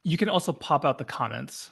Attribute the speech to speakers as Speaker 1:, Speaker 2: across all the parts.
Speaker 1: You can also pop out the comments.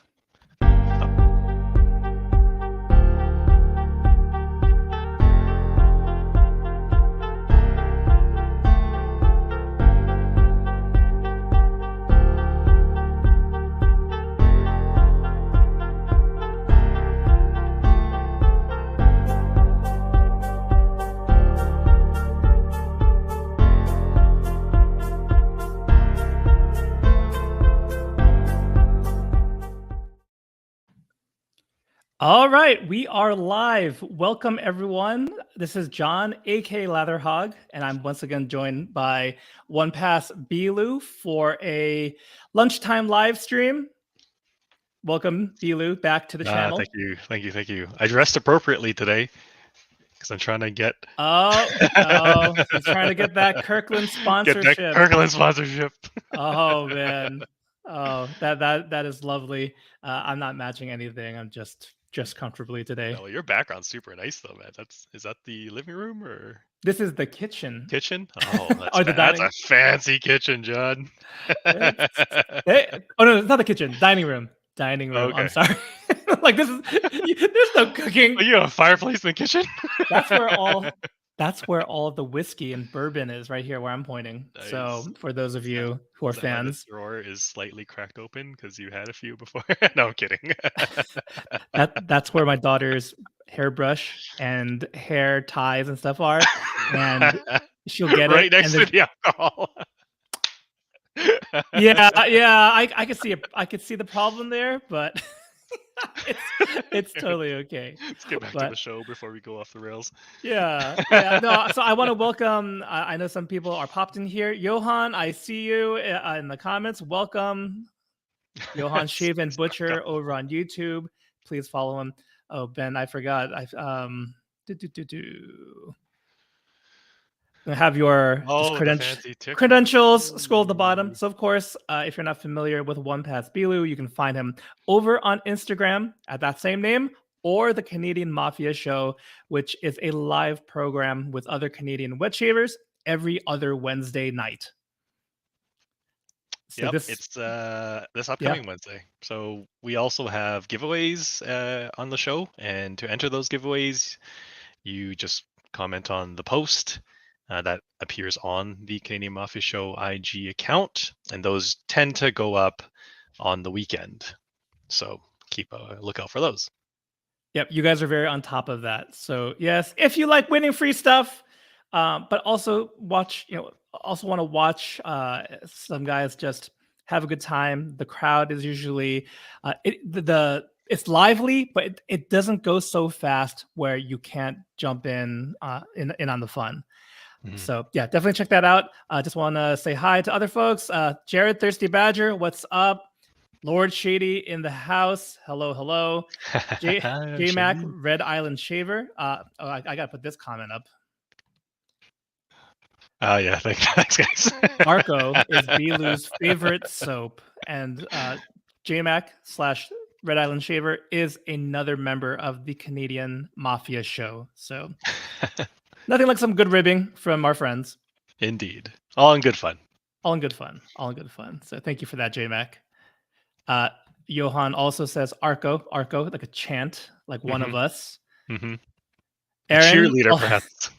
Speaker 1: All right, we are live. Welcome, everyone. This is John, aka Latherhog, and I'm once again joined by OnePassBLou for a lunchtime live stream. Welcome, BLou, back to the channel.
Speaker 2: Thank you. I dressed appropriately today because I'm trying to get.
Speaker 1: Oh, he's trying to get that Kirkland sponsorship.
Speaker 2: Get that Kirkland sponsorship.
Speaker 1: Oh man, oh that is lovely. I'm not matching anything. I'm just comfortably today.
Speaker 2: No, your background's super nice though, man. Is that the living room or?
Speaker 1: This is the kitchen.
Speaker 2: Kitchen? Oh, that's a fancy kitchen, John.
Speaker 1: Oh no, it's not the kitchen. Dining room. Okay. I'm sorry. Like this is. There's no cooking.
Speaker 2: You have a fireplace in the kitchen.
Speaker 1: That's where all of the whiskey and bourbon is, right here where I'm pointing. Nice. So for those of you who are fans,
Speaker 2: the drawer is slightly cracked open because you had a few before. No, I'm kidding.
Speaker 1: That's where my daughter's hairbrush and hair ties and stuff are, and she'll get
Speaker 2: right
Speaker 1: it
Speaker 2: next to the alcohol.
Speaker 1: yeah, I could see I could see the problem there, but. It's totally okay.
Speaker 2: Let's get back to the show before we go off the rails.
Speaker 1: Yeah. No, so I want to welcome. I know some people are popped in here. Johan, I see you in the comments. Welcome, Johan Shave and Butcher over on YouTube. Please follow him. Oh, Ben, I forgot. Have your credentials scroll at the bottom. So, of course, if you're not familiar with OnePassBLou, you can find him over on Instagram at that same name, or the Canadian Mafia Show, which is a live program with other Canadian wet shavers every other Wednesday night.
Speaker 2: So it's this upcoming Wednesday. So we also have giveaways on the show, and to enter those giveaways, you just comment on the post that appears on the Canadian Mafia Show IG account, and those tend to go up on the weekend. So keep a lookout for those.
Speaker 1: Yep, you guys are very on top of that. So yes, if you like winning free stuff, but also want to watch some guys just have a good time. The crowd is usually it's lively, but it doesn't go so fast where you can't jump in on the fun. Mm-hmm. So yeah, definitely check that out. Just want to say hi to other folks. Jared Thirsty Badger, what's up? Lord Shady in the house. Hello. J Mac Red Island Shaver. I gotta put this comment up.
Speaker 2: Yeah, thanks guys.
Speaker 1: Arco is BLou's favorite soap, and J Mac / Red Island Shaver is another member of the Canadian Mafia Show. So. Nothing like some good ribbing from our friends.
Speaker 2: Indeed. All in good fun.
Speaker 1: So thank you for that, J-Mac. Johan also says Arco, like a chant, like one of us.
Speaker 2: Mm-hmm.
Speaker 1: Aaron,
Speaker 2: cheerleader, perhaps.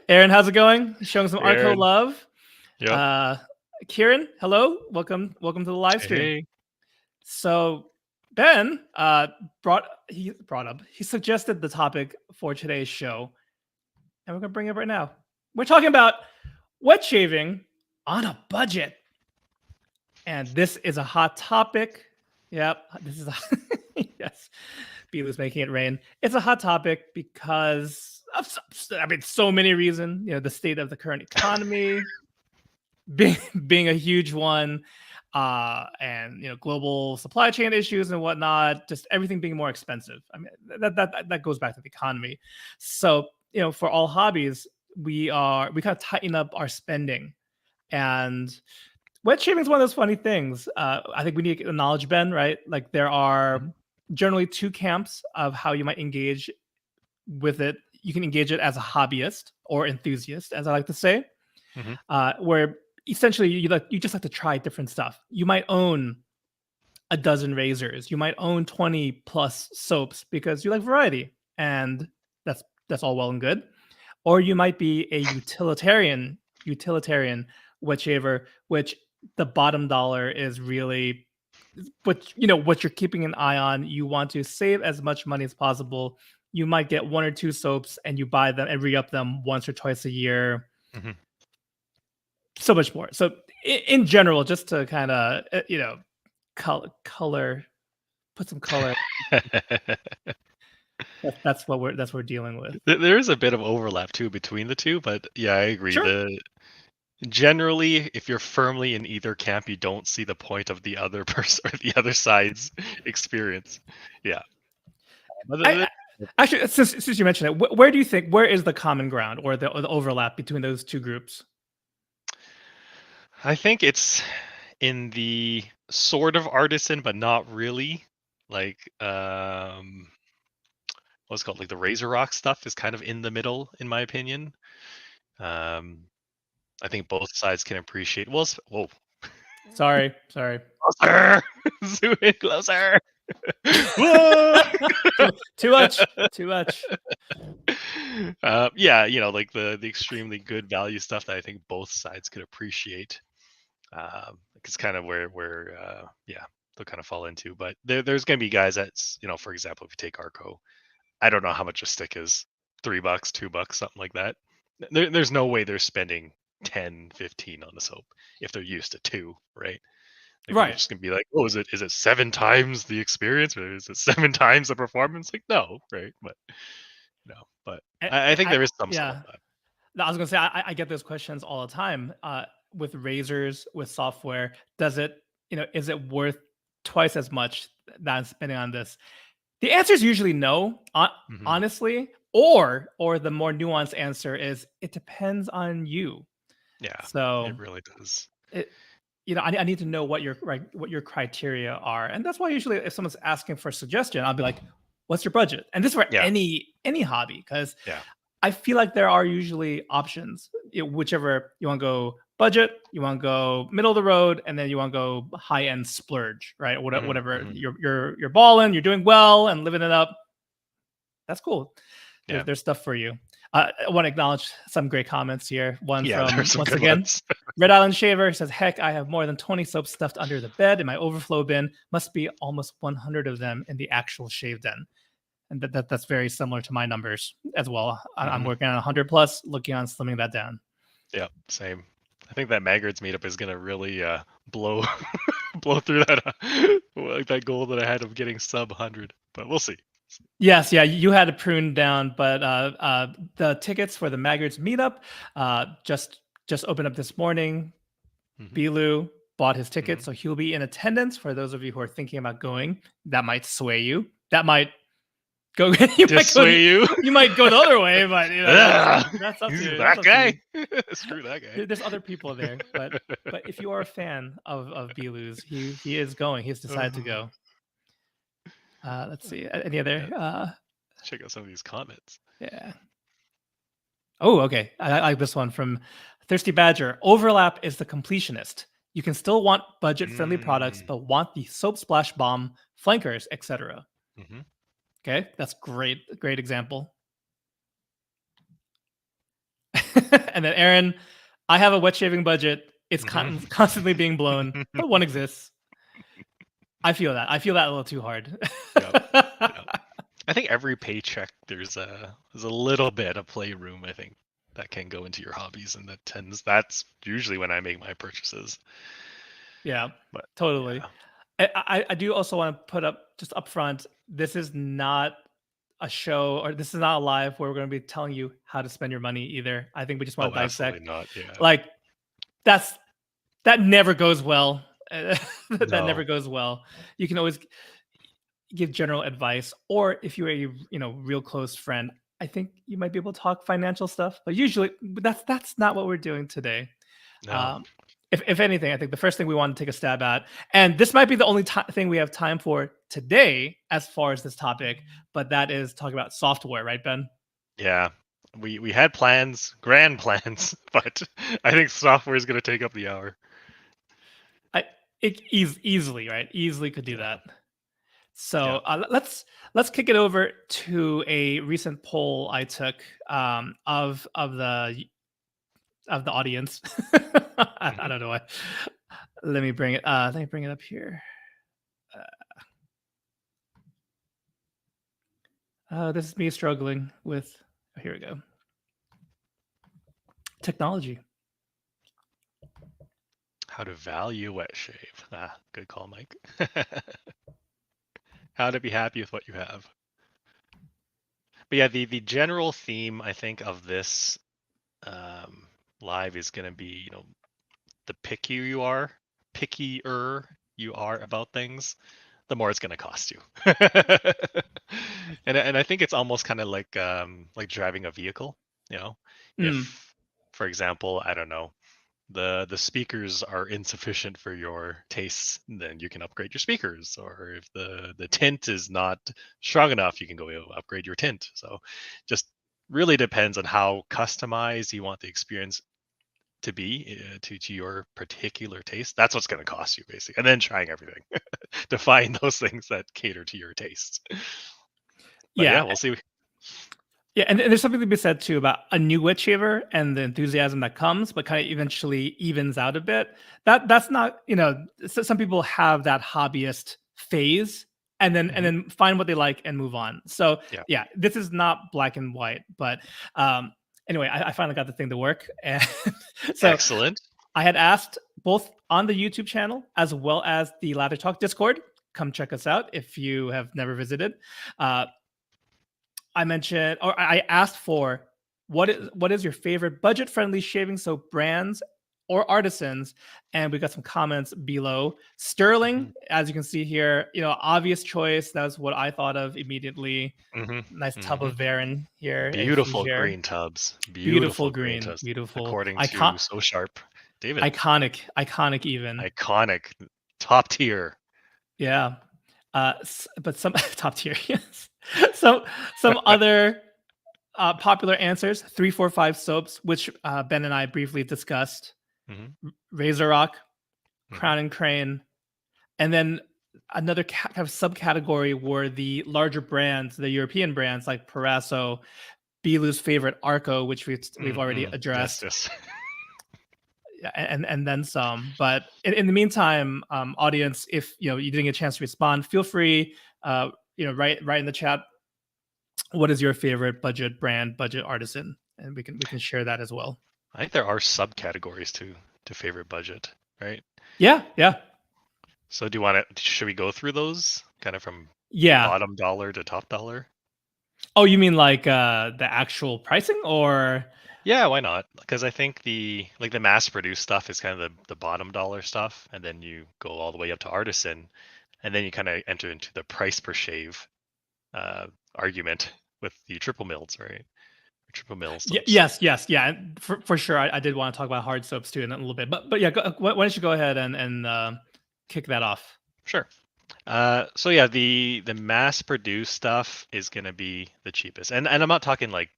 Speaker 1: Aaron, how's it going? Showing some Arco love.
Speaker 2: Yep.
Speaker 1: Kieran, hello. Welcome to the live stream.
Speaker 2: Hey.
Speaker 1: So Ben he suggested the topic for today's show, and we're gonna bring it up right now. We're talking about wet shaving on a budget, and this is a hot topic. Yep, this is yes. BLou's making it rain. It's a hot topic because of so many reasons. The state of the current economy being a huge one. And global supply chain issues and whatnot, just everything being more expensive. I mean, that goes back to the economy. So for all hobbies, we kind of tighten up our spending, and wet shaving is one of those funny things. I think we need to acknowledge, Ben, right? Like there are generally two camps of how you might engage with it. You can engage it as a hobbyist or enthusiast, as I like to say, where essentially you just like to try different stuff. You might own a dozen razors, you might own 20 plus soaps because you like variety, and that's all well and good. Or you might be a utilitarian wet shaver, which the bottom dollar is really what you're keeping an eye on. You want to save as much money as possible. You might get 1 or 2 soaps and you buy them and re-up them once or twice a year.
Speaker 2: Mm-hmm.
Speaker 1: So much more. So in general, just to kind of color, put some color. That's what we're dealing with.
Speaker 2: There is a bit of overlap too between the two, but yeah, I agree.
Speaker 1: Sure.
Speaker 2: Generally, if you're firmly in either camp, you don't see the point of the other person or the other side's experience. Yeah.
Speaker 1: Actually, since you mentioned it, where do you think, where is the common ground or the overlap between those two groups?
Speaker 2: I think it's in the sort of artisan, but not really. Like, what's it called? Like the Razor Rock stuff is kind of in the middle, in my opinion. I think both sides can appreciate. Well, whoa.
Speaker 1: Sorry.
Speaker 2: Closer! Zoom in closer!
Speaker 1: Too much.
Speaker 2: Yeah, like the extremely good value stuff that I think both sides could appreciate. It's kind of where they'll kind of fall into. But there's going to be guys that's, for example, if you take Arco, I don't know how much a stick is, $3, $2, something like that. There's no way they're spending 10, 15 on the soap if they're used to 2, right? Like,
Speaker 1: right.
Speaker 2: They're just gonna be like, oh, is it 7 times the experience, or is it 7 times the performance? Like, no, right? But I think there is some sort of that.
Speaker 1: I was gonna say I get those questions all the time with razors, with software. Does it, is it worth twice as much that I'm spending on this? The answer is usually no, honestly. Or the more nuanced answer is it depends on you.
Speaker 2: Yeah,
Speaker 1: so
Speaker 2: it really does.
Speaker 1: I need to know what your criteria are, and that's why usually if someone's asking for a suggestion, I'll be like, "What's your budget?" And this is for any hobby, because I feel like there are usually options. Whichever you want to go budget, you want to go middle of the road, and then you want to go high end splurge, right? Whatever you're balling, you're doing well and living it up. That's cool. There's stuff for you. I want to acknowledge some great comments here. One from, once again, Red Island Shaver says, heck, I have more than 20 soaps stuffed under the bed in my overflow bin. Must be almost 100 of them in the actual shave den. And that's very similar to my numbers as well. I'm working on 100 plus, looking on slimming that down.
Speaker 2: Yeah, same. I think that Maggards meetup is going to really blow through that goal that I had of getting sub 100, but we'll see.
Speaker 1: Yes, yeah, you had to prune down, but the tickets for the Maggards meetup just opened up this morning. BLou bought his ticket, so he'll be in attendance. For those of you who are thinking about going, that might sway you. That might go. You might go the other way, but that's up to you.
Speaker 2: That guy. Screw that guy.
Speaker 1: There's other people there, but if you are a fan of BLou's, he is going. He's decided to go. Let's see. Any other?
Speaker 2: Check out some of these comments.
Speaker 1: Yeah. Oh, okay. I like this one from Thirsty Badger. Overlap is the completionist. You can still want budget-friendly products, but want the soap splash bomb, flankers, etc. Okay, that's great. Great example. And then Aaron, I have a wet shaving budget. It's constantly being blown, but one exists. I feel that a little too hard.
Speaker 2: I think every paycheck there's a little bit of playroom, I think, that can go into your hobbies, and that's usually when I make my purchases.
Speaker 1: Yeah, but totally. Yeah. I do also want to put up just up front, this is not a show, or this is not a live where we're going to be telling you how to spend your money either. I think we just want to dissect.
Speaker 2: Absolutely not. Yeah.
Speaker 1: Like that never goes well. That never goes well. You can always give general advice, or if you're a real close friend, I think you might be able to talk financial stuff. But usually, that's not what we're doing today. No. If anything, I think the first thing we want to take a stab at, and this might be the only thing we have time for today as far as this topic, but that is talking about software, right, Ben?
Speaker 2: Yeah. We had plans, grand plans, but I think software is going to take up the hour.
Speaker 1: Easily, right? Easily could do
Speaker 2: Yeah.
Speaker 1: that. So let's kick it over to a recent poll I took of the audience. I don't know why. Let me bring it. Let me bring it up here. This is me struggling with. Here we go. Technology.
Speaker 2: How to value wet shave. Good call, Mike. How to be happy with what you have. But yeah, the general theme I think of this live is going to be, you know, the pickier you are about things, the more it's going to cost you. and I think it's almost kind of like driving a vehicle. You know, if, for example, I don't know, the speakers are insufficient for your tastes, then you can upgrade your speakers. Or if the tint is not strong enough, you can go upgrade your tint. So just really depends on how customized you want the experience to be to your particular taste. That's what's going to cost you, basically, and then trying everything to find those things that cater to your tastes. But yeah, we'll see.
Speaker 1: Yeah, and there's something to be said too about a new wet shaver and the enthusiasm that comes, but kind of eventually evens out a bit. That's not, you know, some people have that hobbyist phase and then find what they like and move on. So yeah, this is not black and white, but anyway, I finally got the thing to work, and so
Speaker 2: excellent.
Speaker 1: I had asked both on the YouTube channel as well as the Ladder Talk Discord. Come check us out if you have never visited. I mentioned, or I asked for what is your favorite budget-friendly shaving soap brands or artisans, and we got some comments below. Sterling, as you can see here, you know, obvious choice. That's what I thought of immediately. Nice tub of Varen here.
Speaker 2: Beautiful green tubs.
Speaker 1: Beautiful green tubs. Beautiful.
Speaker 2: According to So Sharp, David.
Speaker 1: Iconic even.
Speaker 2: Iconic. Top tier.
Speaker 1: Yeah. But some top tier, yes. Some other popular answers: 345 soaps, which Ben and I briefly discussed. Razor Rock, Crown and Crane, and then another kind of subcategory were the larger brands, the European brands like Parasso, BLou's favorite Arco, which we've already addressed.
Speaker 2: Yes.
Speaker 1: And then some. But in the meantime, audience, if you didn't get a chance to respond, feel free, write in the chat, what is your favorite budget brand, budget artisan, and we can share that as well.
Speaker 2: I think there are subcategories to favorite budget, right?
Speaker 1: Yeah.
Speaker 2: So do you want to? Should we go through those kind of from bottom dollar to top dollar?
Speaker 1: Oh, you mean like the actual pricing, or?
Speaker 2: Yeah, why not? Because I think the mass-produced stuff is kind of the bottom dollar stuff, and then you go all the way up to artisan, and then you kind of enter into the price per shave argument with the triple mills, right? Or triple mills.
Speaker 1: Yes, yeah, for sure. I did want to talk about hard soaps too in a little bit, but yeah, why don't you go ahead and kick that off?
Speaker 2: Sure. So yeah, the mass-produced stuff is going to be the cheapest, and I'm not talking like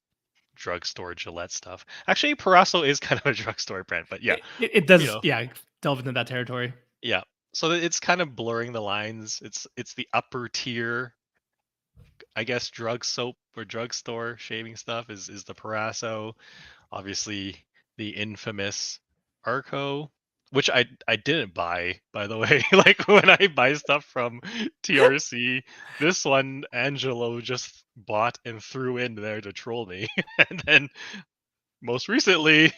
Speaker 2: drugstore Gillette stuff. Actually, Parasso is kind of a drugstore brand, but yeah,
Speaker 1: it does delve into that territory.
Speaker 2: Yeah, so it's kind of blurring the lines. It's the upper tier, I guess, drug soap or drugstore shaving stuff is the Parasso. Obviously, the infamous Arco, which I didn't buy, by the way. Like when I buy stuff from TRC, this one Angelo just bought and threw in there to troll me, and then most recently,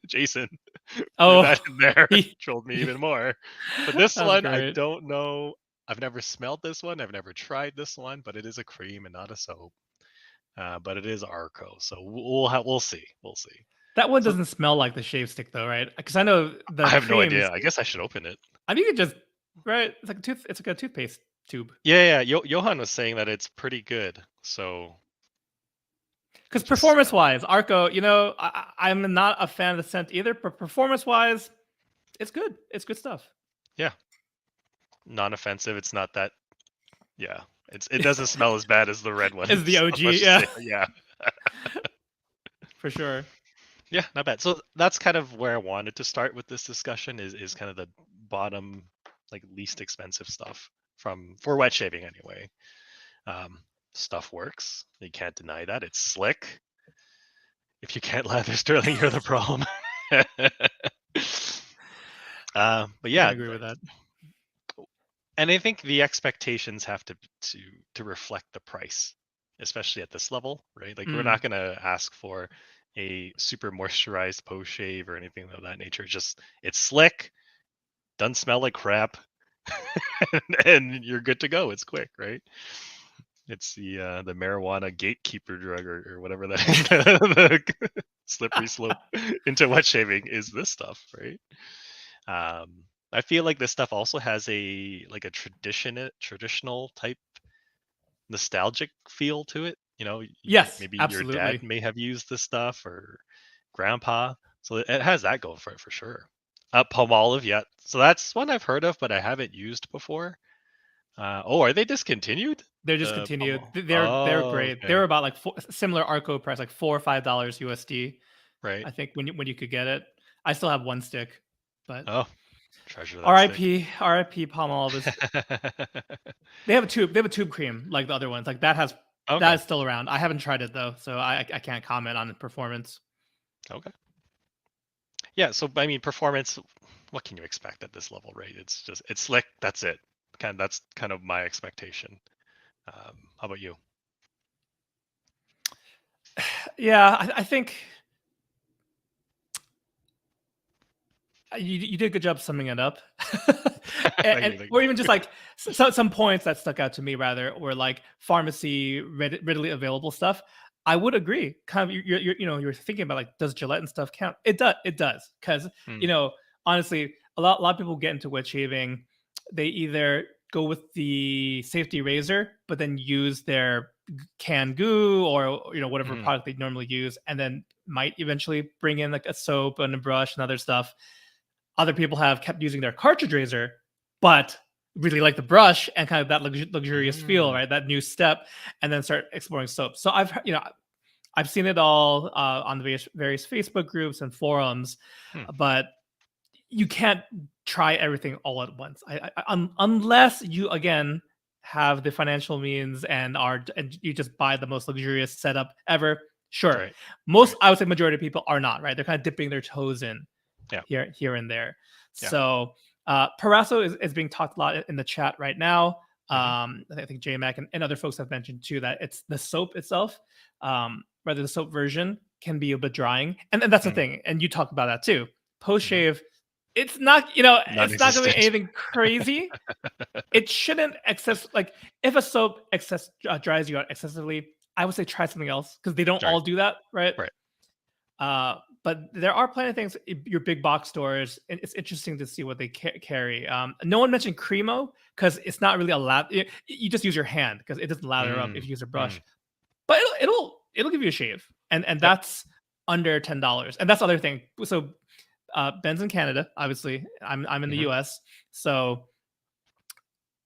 Speaker 2: Jason threw that in there, trolled me even more. But this one, great. I don't know. I've never smelled this one. I've never tried this one, but it is a cream and not a soap. But it is Arco, so we'll see. We'll see.
Speaker 1: That one doesn't smell like the shave stick, though, right? Because I know
Speaker 2: I have no idea. I guess I should open it.
Speaker 1: I think it just It's like a toothpaste tube.
Speaker 2: Yeah. Johan was saying that it's pretty good. So.
Speaker 1: Because performance-wise, Arco, I'm not a fan of the scent either, but performance-wise, it's good. It's good stuff.
Speaker 2: Yeah. Non-offensive. It's not that. Yeah. It doesn't smell as bad as the red one.
Speaker 1: As the OG, yeah.
Speaker 2: Yeah.
Speaker 1: for sure.
Speaker 2: Yeah, not bad. So that's kind of where I wanted to start with this discussion is kind of the bottom, like least expensive stuff for wet shaving anyway. Um, Stuff works. You can't deny that. It's slick. If you can't lather sterling, you're the problem. But
Speaker 1: I
Speaker 2: yeah,
Speaker 1: can agree with that.
Speaker 2: and I think the expectations have to reflect the price, especially at this level, right? Like we're not going to ask for a super moisturized post shave or anything of that nature. Just it's slick, doesn't smell like crap, and you're good to go. It's quick, right? It's the marijuana gatekeeper drug or whatever that the slippery slope into wet shaving is this stuff, right? I feel like this stuff also has a traditional type nostalgic feel to it. You know,
Speaker 1: Yes,
Speaker 2: maybe your dad
Speaker 1: absolutely.
Speaker 2: may have used this stuff or grandpa, so it has that going for it for sure. Palmolive, yeah. So that's one I've heard of, but I haven't used before. Oh, are they discontinued?
Speaker 1: They're
Speaker 2: The
Speaker 1: discontinued. They're
Speaker 2: Oh,
Speaker 1: great. They
Speaker 2: okay.
Speaker 1: were about like similar Arco price, like $4 or $5 USD.
Speaker 2: Right.
Speaker 1: I think when you could get it. I still have one stick, but
Speaker 2: Oh, treasure that stick.
Speaker 1: RIP Palmolive is they have a tube. They have a tube cream like the other ones. Like that
Speaker 2: Okay.
Speaker 1: is still around. I haven't tried it though, so I can't comment on the performance.
Speaker 2: Okay. Yeah, so I mean performance, what can you expect at this level, right? It's slick, that's it. That's kind of my expectation. How about you?
Speaker 1: Yeah, I think you did a good job summing it up.
Speaker 2: Thank you, thank you.
Speaker 1: Or even just like some points that stuck out to me rather were like pharmacy readily available stuff. I would agree. Kind of you're thinking about like, does Gillette and stuff count? It does because
Speaker 2: Hmm.
Speaker 1: honestly a lot of people get into wet shaving. They either go with the safety razor but then use their canned goo or whatever
Speaker 2: Mhm.
Speaker 1: product they normally use, and then might eventually bring in like a soap and a brush and other stuff. Other people have kept using their cartridge razor, but really like the brush and kind of that luxurious feel,
Speaker 2: Mm.
Speaker 1: right? That new step, and then start exploring soap. So I've seen it all on the various Facebook groups and forums,
Speaker 2: Hmm.
Speaker 1: but you can't try everything all at once. Unless you again have the financial means and you just buy the most luxurious setup ever. Sure,
Speaker 2: Right.
Speaker 1: most
Speaker 2: Right.
Speaker 1: I would say majority of people are not, right. They're kind of dipping their toes in
Speaker 2: Yeah.
Speaker 1: here and there.
Speaker 2: Yeah.
Speaker 1: So Parasso is being talked a lot in the chat right now.
Speaker 2: Mhm.
Speaker 1: I think JMac and other folks have mentioned too that it's the soap itself, rather the soap version can be a bit drying, and that's the
Speaker 2: Mhm.
Speaker 1: thing. And you talked about that too. Post
Speaker 2: Mhm.
Speaker 1: shave, it's not going to be
Speaker 2: Non-existent.
Speaker 1: anything crazy. It shouldn't excess like if a soap dries you out excessively. I would say try something else because they don't
Speaker 2: Right.
Speaker 1: all do that, right?
Speaker 2: Right.
Speaker 1: But there are plenty of things in your big box stores, and it's interesting to see what they carry. No one mentioned Cremo because it's not really allowed. You just use your hand because it doesn't lather up if
Speaker 2: Mm.
Speaker 1: you use a
Speaker 2: Mm.
Speaker 1: brush. But it'll give you a shave, and
Speaker 2: Yep.
Speaker 1: that's under $10. And that's the other thing. So Ben's in Canada, obviously. I'm in the
Speaker 2: Mhm.
Speaker 1: US, so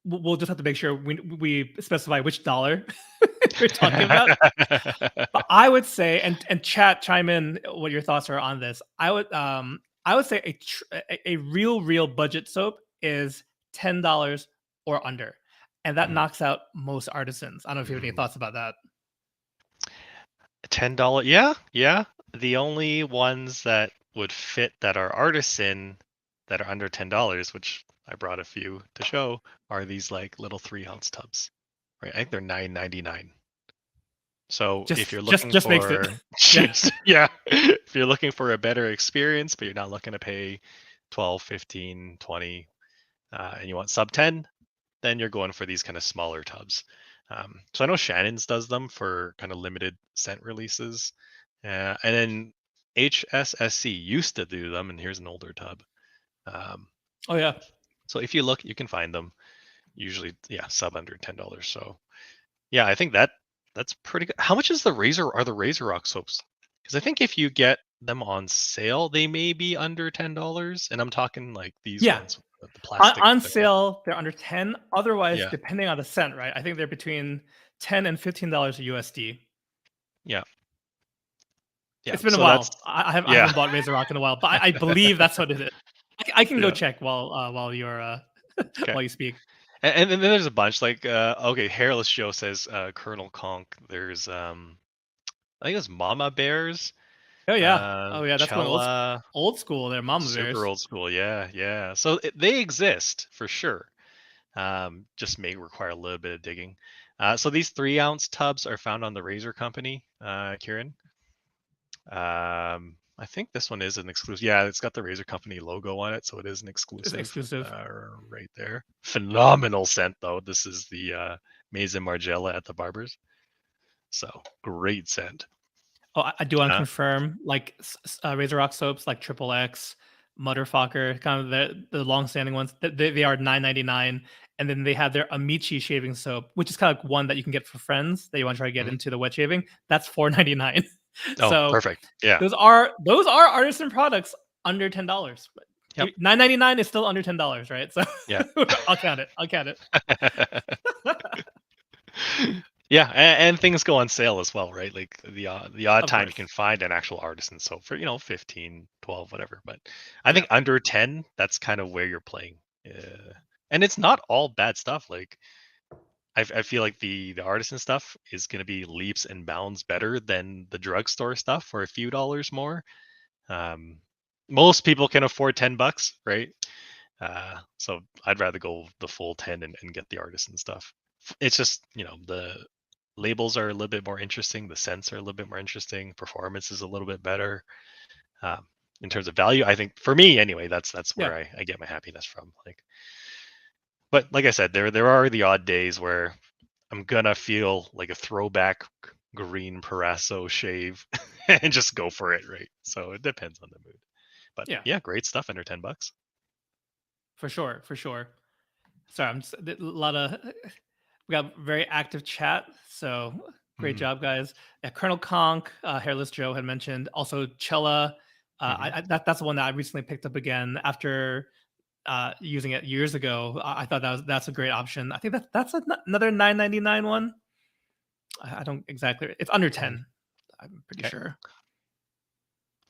Speaker 1: we'll just have to make sure we specify which dollar we're talking about. But I would say, and chat chime in what your thoughts are on this. I would say a real budget soap is $10 or under, and that
Speaker 2: Mhm.
Speaker 1: knocks out most artisans. I don't know if you have any
Speaker 2: Mm.
Speaker 1: thoughts about that.
Speaker 2: $10. Yeah, yeah. The only ones that would fit that are artisan that are under $10, which I brought a few to show, are these like little 3 ounce tubs. Right? I think they're $9.99. So if you're looking
Speaker 1: Just makes it.
Speaker 2: for
Speaker 1: Yeah.
Speaker 2: just yeah, if you're looking for a better experience, but you're not looking to pay 12, 15, 20, and you want sub 10, then you're going for these kind of smaller tubs. So I know Shannon's does them for kind of limited scent releases. And then HSSC used to do them, and here's an older tub. Um,
Speaker 1: Oh yeah.
Speaker 2: so if you look, you can find them. Usually, yeah, sub under $10. So yeah, I think that's pretty good. How much is the Razor Rock soaps? Because I think if you get them on sale, they may be under $10. And I'm talking like these
Speaker 1: Yeah.
Speaker 2: ones, the plastic.
Speaker 1: On sale, they're under 10. Otherwise,
Speaker 2: Yeah,
Speaker 1: depending on the scent, right? I think they're between $10 and $15 USD.
Speaker 2: yeah. Yeah.
Speaker 1: It's been a
Speaker 2: So that's
Speaker 1: while. I
Speaker 2: yeah.
Speaker 1: haven't bought Razor Rock in a while, but I believe that's what it is. I can go
Speaker 2: Yeah.
Speaker 1: check while you're
Speaker 2: Okay.
Speaker 1: while you speak.
Speaker 2: And then there's a bunch like okay, Hairless Joe says Colonel Conk. There's I think it's Mama Bears,
Speaker 1: Oh yeah. Oh yeah. That's going
Speaker 2: Cella,
Speaker 1: old school there. Mama
Speaker 2: super
Speaker 1: Bears.
Speaker 2: old school. Yeah, yeah. So they exist for sure. Just may require a little bit of digging. So these 3-ounce tubs are found on the Razor Company, Kieran. I think this one is an exclusive. Yeah, it's got the Razor Company logo on it, so it is an
Speaker 1: It's
Speaker 2: exclusive.
Speaker 1: exclusive.
Speaker 2: Right there. Phenomenal scent though. This is the Maize and Margiela at the Barbers. So great scent.
Speaker 1: Oh, I do want to
Speaker 2: Uh,
Speaker 1: confirm, like Razor Rock soaps, like Triple X, Mutterfucker, kind of the long-standing ones. They are $9.99, and then they have their Amici shaving soap, which is kind of like one that you can get for friends that you want to try to get
Speaker 2: mhm.
Speaker 1: into the wet shaving. That's $4.99.
Speaker 2: Oh,
Speaker 1: So
Speaker 2: perfect. Yeah.
Speaker 1: those are artisan products under $10. But
Speaker 2: Yep.
Speaker 1: $9.99 is still under $10, right? So
Speaker 2: Yeah.
Speaker 1: I'll count it.
Speaker 2: Yeah, and things go on sale as well, right? Like the odd
Speaker 1: Of
Speaker 2: time you
Speaker 1: course.
Speaker 2: can find an actual artisan soap for 15, 12, whatever. But I
Speaker 1: Yeah.
Speaker 2: think under 10, that's kind of where you're playing. And it's not all bad stuff. Like I feel like the artisan stuff is going to be leaps and bounds better than the drugstore stuff for a few dollars more. Um, Most people can afford $10, right? So I'd rather go the full 10 and get the artisan stuff. It's just, the labels are a little bit more interesting. The scents are a little bit more interesting. Performance is a little bit better. In terms of value, I think for me anyway, that's
Speaker 1: Yeah.
Speaker 2: where I get my happiness from. But like I said, there are the odd days where I'm gonna feel like a throwback green Parasso shave and just go for it, right? So it depends on the mood. But
Speaker 1: Yeah.
Speaker 2: yeah, great stuff under $10.
Speaker 1: For sure. Sorry, I'm just, a lot of we got very active chat, so great
Speaker 2: Mm-hmm.
Speaker 1: job, guys. Yeah, Colonel Conk, Hairless Joe had mentioned, also Cella.
Speaker 2: Mm-hmm.
Speaker 1: That's the one that I recently picked up again after using it years ago. I thought that's a great option. I think that's another $9.99 one. I don't exactly. It's under
Speaker 2: Mm-hmm.
Speaker 1: 10. I'm pretty
Speaker 2: Okay.
Speaker 1: sure.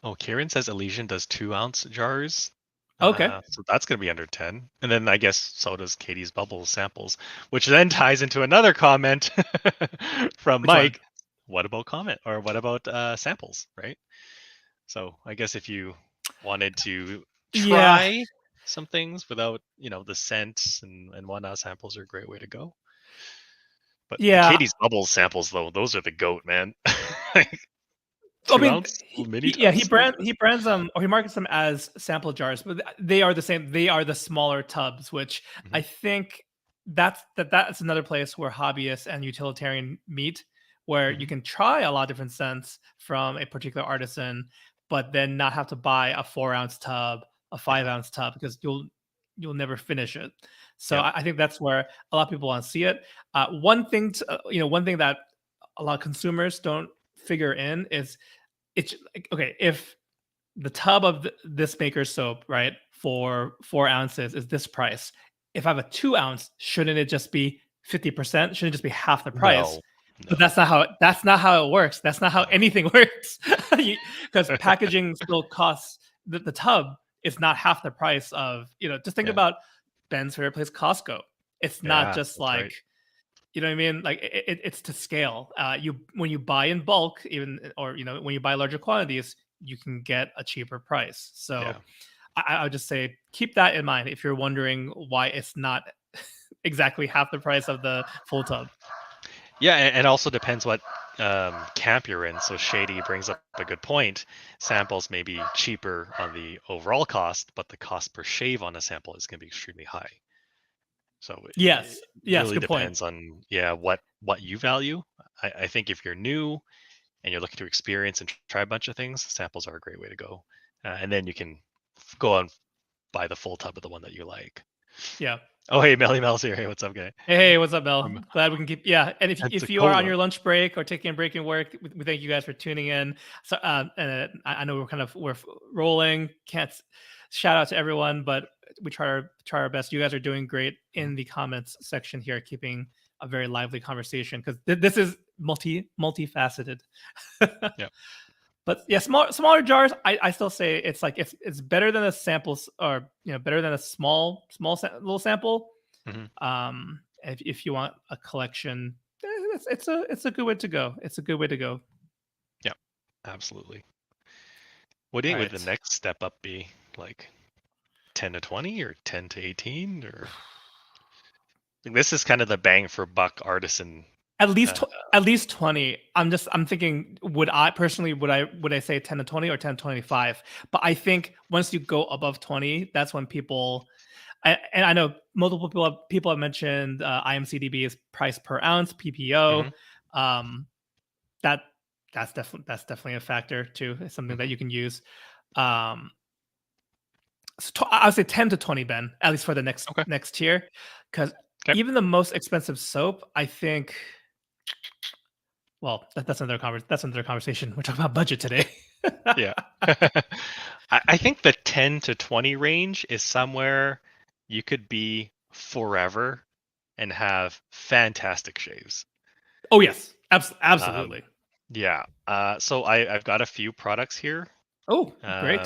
Speaker 2: Oh, Kieran says Elysian does 2-ounce jars.
Speaker 1: Okay.
Speaker 2: So that's going to be under 10. And then I guess so does Katie's Bubbles samples, which then ties into another comment from
Speaker 1: Which one?
Speaker 2: Mike. What about comment or what about samples, right? So I guess if you wanted to
Speaker 1: Yeah.
Speaker 2: try some things without, the scent and whatnot, samples are a great way to go. But the
Speaker 1: Yeah.
Speaker 2: Katie's Bubbles samples, though, those are the goat, man. Like
Speaker 1: I
Speaker 2: two
Speaker 1: mean,
Speaker 2: ounce mini
Speaker 1: yeah,
Speaker 2: tubs. So good.
Speaker 1: he brands them, or he markets them as sample jars, but they are the same. They are the smaller tubs, which
Speaker 2: Mhm.
Speaker 1: I think that's another place where hobbyists and utilitarian meet, where you
Speaker 2: Mhm.
Speaker 1: can try a lot of different scents from a particular artisan, but then not have to buy a 4-ounce tub, a
Speaker 2: Yeah.
Speaker 1: 5-ounce tub, because you'll never finish it. So
Speaker 2: Yep.
Speaker 1: I think that's where a lot of people want to see it. One thing that a lot of consumers don't figure in is it's like, okay, if the tub of this maker's soap, right, for 4 ounces is this price, if I have a 2 ounce, shouldn't it just be 50%? Shouldn't it just be half the price?
Speaker 2: No.
Speaker 1: But
Speaker 2: No.
Speaker 1: that's not how it works. That's not how
Speaker 2: No.
Speaker 1: anything works. Because packaging still costs the tub is not half the price of, just think
Speaker 2: Yeah.
Speaker 1: about Ben's favorite place, Costco. It's not
Speaker 2: Yeah.
Speaker 1: just
Speaker 2: That's right.
Speaker 1: like, you know what I mean? Like it's to scale. When you buy in bulk, even, or when you buy larger quantities, you can get a cheaper price. So
Speaker 2: Yeah.
Speaker 1: I would just say keep that in mind if you're wondering why it's not exactly half the price of the full tub.
Speaker 2: Yeah, and also depends what camp you're in. So Shady brings up a good point. Samples may be cheaper on the overall cost, but the cost per shave on a sample is going to be extremely high. So it
Speaker 1: Yes,
Speaker 2: really
Speaker 1: good point.
Speaker 2: depends on what you value. I think if you're new and you're looking to experience and try a bunch of things, samples are a great way to go. And then you can go and buy the full tub of the one that you like.
Speaker 1: Yeah.
Speaker 2: Oh, hey, Melly Mel's here. Hey, what's up, guy?
Speaker 1: Hey, what's up, Bill?
Speaker 2: From
Speaker 1: Glad we can keep. Yeah, and if you are on
Speaker 2: Pensacola.
Speaker 1: your lunch break or taking a break in work, we thank you guys for tuning in. So, and I know we're rolling. Can't shout out to everyone, but we try our best. You guys are doing great
Speaker 2: Mhm.
Speaker 1: in the comments section here, keeping a very lively conversation because this is multifaceted.
Speaker 2: Yeah.
Speaker 1: But yeah, smaller jars. I still say it's like it's better than a samples, or better than a little sample. If you want a collection, it's a good way to go. It's a good way to go.
Speaker 2: Yeah, absolutely. What do you think would the next step up be? Like 10 to 20 or 10 to 18 or this is kind of the bang for buck artisan.
Speaker 1: At least 20. I'm thinking, would I say 10 to 20 or 10 to 25? But I think once you go above 20, that's when people, and I know multiple people have mentioned IMCDB is price per ounce, PPO. That's definitely a factor too. It's something that you can use. So I would say 10 to 20, Ben, at least for the next tier, because even the most expensive soap, I think. Well, that's another conversation. We're talking about budget today.
Speaker 2: Yeah. I think the 10 to 20 range is somewhere you could be forever and have fantastic shaves.
Speaker 1: Oh yes, absolutely.
Speaker 2: Yeah. So I've got a few products here.
Speaker 1: Oh, great.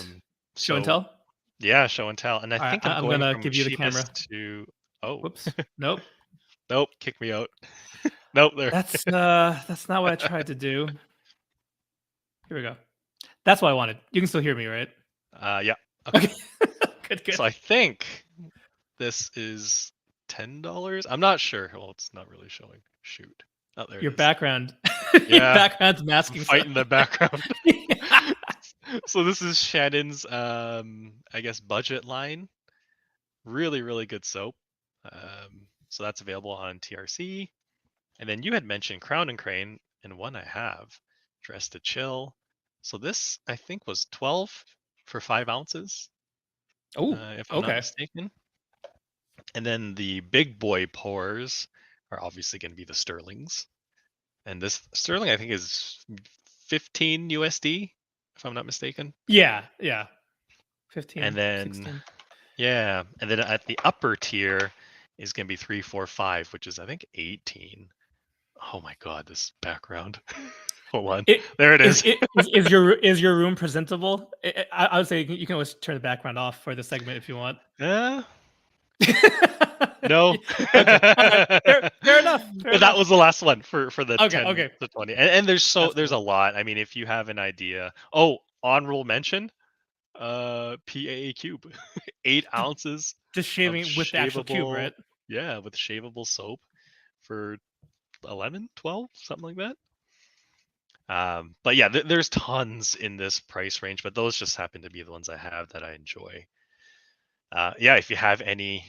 Speaker 1: Show and tell.
Speaker 2: Yeah, show and tell. And I think I'm going
Speaker 1: gonna
Speaker 2: from
Speaker 1: give you the camera.
Speaker 2: To
Speaker 1: Whoops. Nope.
Speaker 2: Nope. Kick me out. Nope. There.
Speaker 1: That's not what I tried to do. Here we go. That's what I wanted. You can still hear me, right?
Speaker 2: Yeah. Okay.
Speaker 1: Good.
Speaker 2: So I think this is $10. I'm not sure. Well, it's not really showing. Shoot. Oh, there.
Speaker 1: Your background.
Speaker 2: Yeah.
Speaker 1: Your background's masking.
Speaker 2: Fight in the background. So this is Shannon's, I guess, budget line. Really, really good soap. So that's available on TRC. And then you had mentioned Crown and Crane, and one I have, Dress to Chill. So this, I think, was 12 for 5 ounces.
Speaker 1: Oh,
Speaker 2: if I'm not mistaken. And then the big boy pours are obviously going to be the Sterlings. And this Sterling, I think, is 15 USD, if I'm not mistaken.
Speaker 1: Yeah. 15.
Speaker 2: And then
Speaker 1: 16.
Speaker 2: Yeah, and then at the upper tier is going to be 3, 4, 5, which is I think 18. Oh my god, this background. Hold on. There it is.
Speaker 1: Is your room presentable? I would say you can always turn the background off for the segment if you want.
Speaker 2: No.
Speaker 1: Fair enough.
Speaker 2: But that was the last one for the 10 to 20. And there's a lot. I mean, if you have an idea. Oh, honorable mention. PAA cube. 8 ounces.
Speaker 1: Just shaving with the actual cube, right?
Speaker 2: Yeah, with shavable soap for 11, 12, something like that. But yeah, there's tons in this price range, but those just happen to be the ones I have that I enjoy. Yeah, if you have any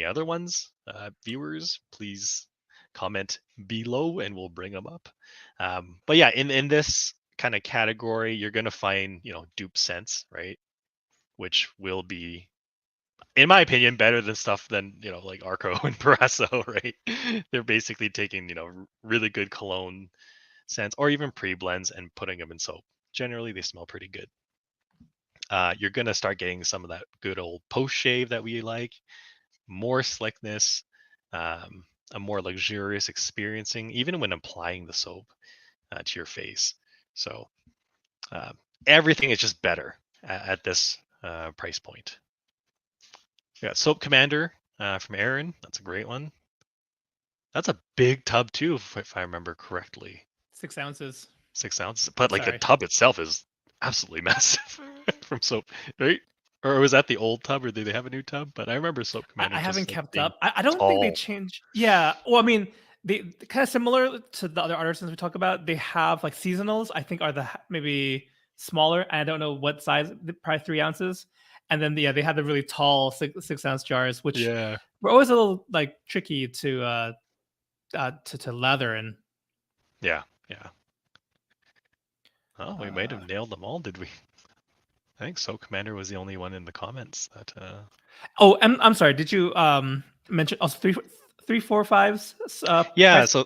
Speaker 2: other ones, viewers, please comment below and we'll bring them up. But yeah, in this kind of category, you're going to find, dupe scents, right? Which will be, in my opinion, better than stuff than, like Arco and Parasso, right? They're basically taking, really good cologne scents or even pre-blends and putting them in soap. Generally, they smell pretty good. You're going to start getting some of that good old post-shave that we like, more slickness, a more luxurious experiencing, even when applying the soap to your face. So everything is just better at this price point. We got Soap Commander from Aaron. That's a great one. That's a big tub too, if I remember correctly.
Speaker 1: 6 ounces.
Speaker 2: 6 ounces, but like the tub itself is absolutely massive from soap, right? Or was that the old tub, or did they have a new tub? But I remember Soap Commander.
Speaker 1: I haven't kept up. I don't think they changed. Yeah. Well, I mean, they kind of similar to the other artisans we talk about. They have like seasonals. I think are the maybe smaller. I don't know what size. Probably 3 ounces. And then they had the really tall 6 ounce jars, which were always a little like tricky to lather in.
Speaker 2: Yeah. Oh, we might have nailed them all, did we? I think Soap Commander was the only one in the comments that.
Speaker 1: Oh, I'm sorry. Did you mention also 3, 4, 5s?
Speaker 2: Yeah. So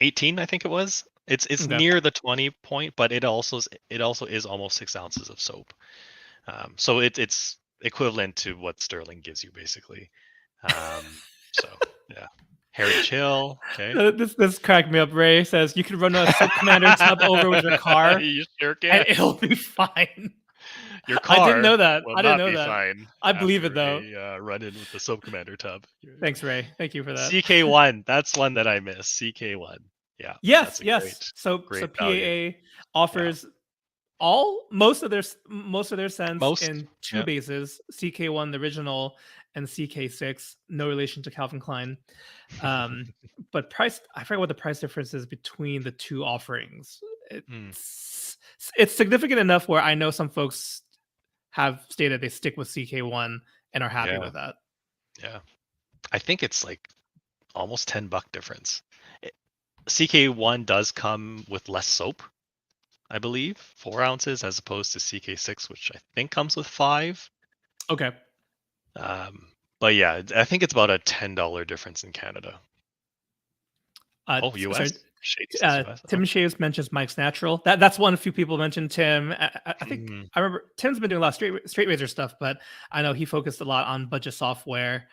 Speaker 2: 18, I think it was. It's near the 20 point, but it also is almost 6 ounces of soap. So it's equivalent to what Sterling gives you basically. So yeah. Heritage Hill. Okay.
Speaker 1: This cracked me up. Ray says you can run a Soap Commander tub over with your car
Speaker 2: You sure
Speaker 1: and
Speaker 2: can.
Speaker 1: it'll be fine.
Speaker 2: Your
Speaker 1: I didn't
Speaker 2: car
Speaker 1: know that.
Speaker 2: will
Speaker 1: I didn't
Speaker 2: not
Speaker 1: know
Speaker 2: be
Speaker 1: that.
Speaker 2: fine
Speaker 1: I believe it
Speaker 2: after
Speaker 1: though.
Speaker 2: a run-in with the Soap Commander tub.
Speaker 1: Thanks, Ray. Thank you for that.
Speaker 2: CK1, that's one that I missed. CK1. Yeah.
Speaker 1: Yes,
Speaker 2: That's a
Speaker 1: yes. So
Speaker 2: great value.
Speaker 1: PAA offers most of their scents
Speaker 2: Most.
Speaker 1: in two
Speaker 2: Yeah.
Speaker 1: bases: CK1, the original, and CK6. No relation to Calvin Klein. But price, I forget what the price difference is between the two offerings. It's significant enough where I know some folks have stated they stick with CK1 and are happy with that.
Speaker 2: Yeah. I think it's like almost $10 difference. CK1 does come with less soap, I believe, 4 ounces as opposed to CK6, which I think comes with 5.
Speaker 1: Okay.
Speaker 2: But yeah, I think it's about a $10 difference in Canada. US?
Speaker 1: Sorry,
Speaker 2: Shady says US.
Speaker 1: Tim Shaves mentions Mike's Natural. That's one a few people mentioned Tim. I think I remember Tim's been doing a lot of straight razor stuff, but I know he focused a lot on budget software.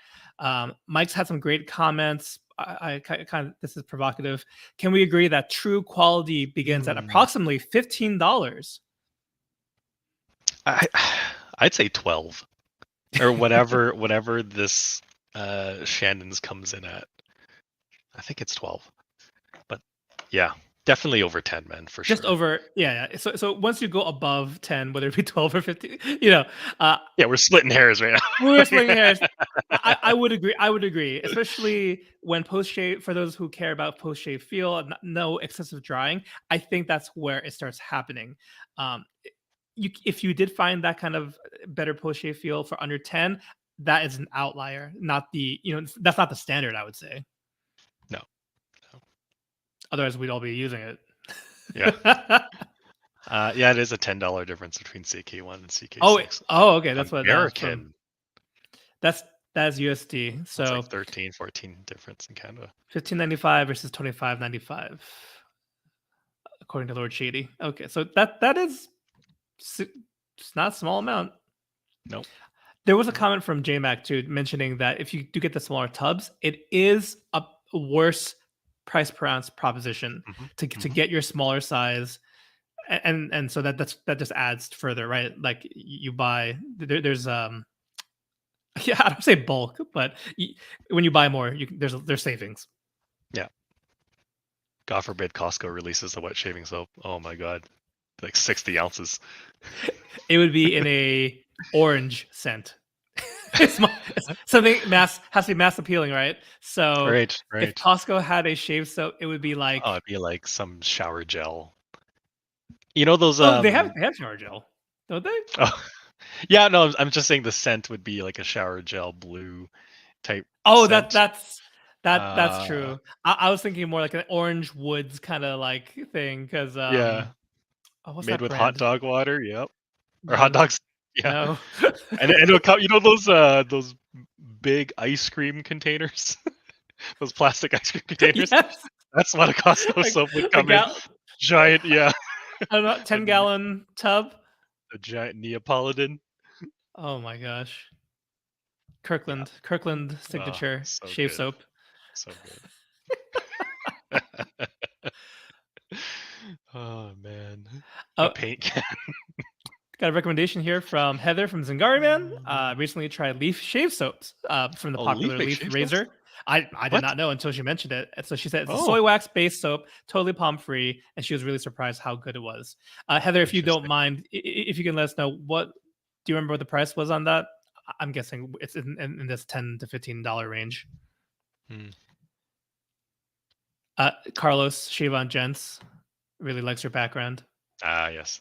Speaker 1: Mike's had some great comments. I kind of, this is provocative. Can we agree that true quality begins at approximately $15?
Speaker 2: I'd say 12 or whatever this Shannon's comes in at. I think it's 12. But yeah, definitely over 10, man, for sure.
Speaker 1: Just over, yeah. So once you go above 10, whether it be 12 or 15, yeah,
Speaker 2: we're splitting hairs right now.
Speaker 1: We're splitting hairs. I would agree. I would agree, especially when post shave. For those who care about post shave feel, no excessive drying. I think that's where it starts happening. If you did find that kind of better post shave feel for under 10, that is an outlier, not that's not the standard, I would say.
Speaker 2: No.
Speaker 1: Otherwise, we'd all be using it.
Speaker 2: Yeah. It is a $10 difference between CK1 and CK6.
Speaker 1: Oh, okay. That's what
Speaker 2: American.
Speaker 1: That's USD. So
Speaker 2: it's like 13, 14 difference in Canada.
Speaker 1: $15.95 versus $25.95, according to Lord Shady. Okay, so that is, it's not a small amount.
Speaker 2: Nope.
Speaker 1: There was a comment from JMac too, mentioning that if you do get the smaller tubs, it is a worse price per ounce proposition to get your smaller size, and so that just adds further, right? Like you buy there's I don't say bulk, but when you buy more, there's savings.
Speaker 2: Yeah. God forbid Costco releases the wet shaving soap. Oh my god, like 60 ounces.
Speaker 1: It would be in a orange scent. It's something has to be mass appealing, right? So
Speaker 2: right.
Speaker 1: If Costco had a shave soap, it would be like,
Speaker 2: it'd be like some shower gel. You know those?
Speaker 1: They have shower gel, don't they?
Speaker 2: Oh, yeah. No, I'm just saying the scent would be like a shower gel blue type.
Speaker 1: Oh,
Speaker 2: scent.
Speaker 1: that's true. I was thinking more like an orange woods kind of like thing, because
Speaker 2: made with hot dog water. Yep. Or
Speaker 1: No.
Speaker 2: hot dogs. Yeah.
Speaker 1: No.
Speaker 2: and it'll come. You know those big ice cream containers, those plastic ice cream containers.
Speaker 1: Yes.
Speaker 2: That's what a Costco soap would come in. Giant, I
Speaker 1: don't know, 10-gallon tub.
Speaker 2: A giant Neapolitan.
Speaker 1: Oh my gosh. Kirkland signature shave soap.
Speaker 2: So good. Oh man. A paint can.
Speaker 1: Got a recommendation here from Heather from Zingari Man. Recently tried leaf shave soaps from the popular leaf razor. I did not know until she mentioned it. So she said it's a soy wax based soap, totally palm free, and she was really surprised how good it was. Heather, if you don't mind, if you can let us know, do you remember what the price was on that? I'm guessing it's in this $10 to $15 range. Carlos Shave on Gents really likes your background.
Speaker 2: Yes.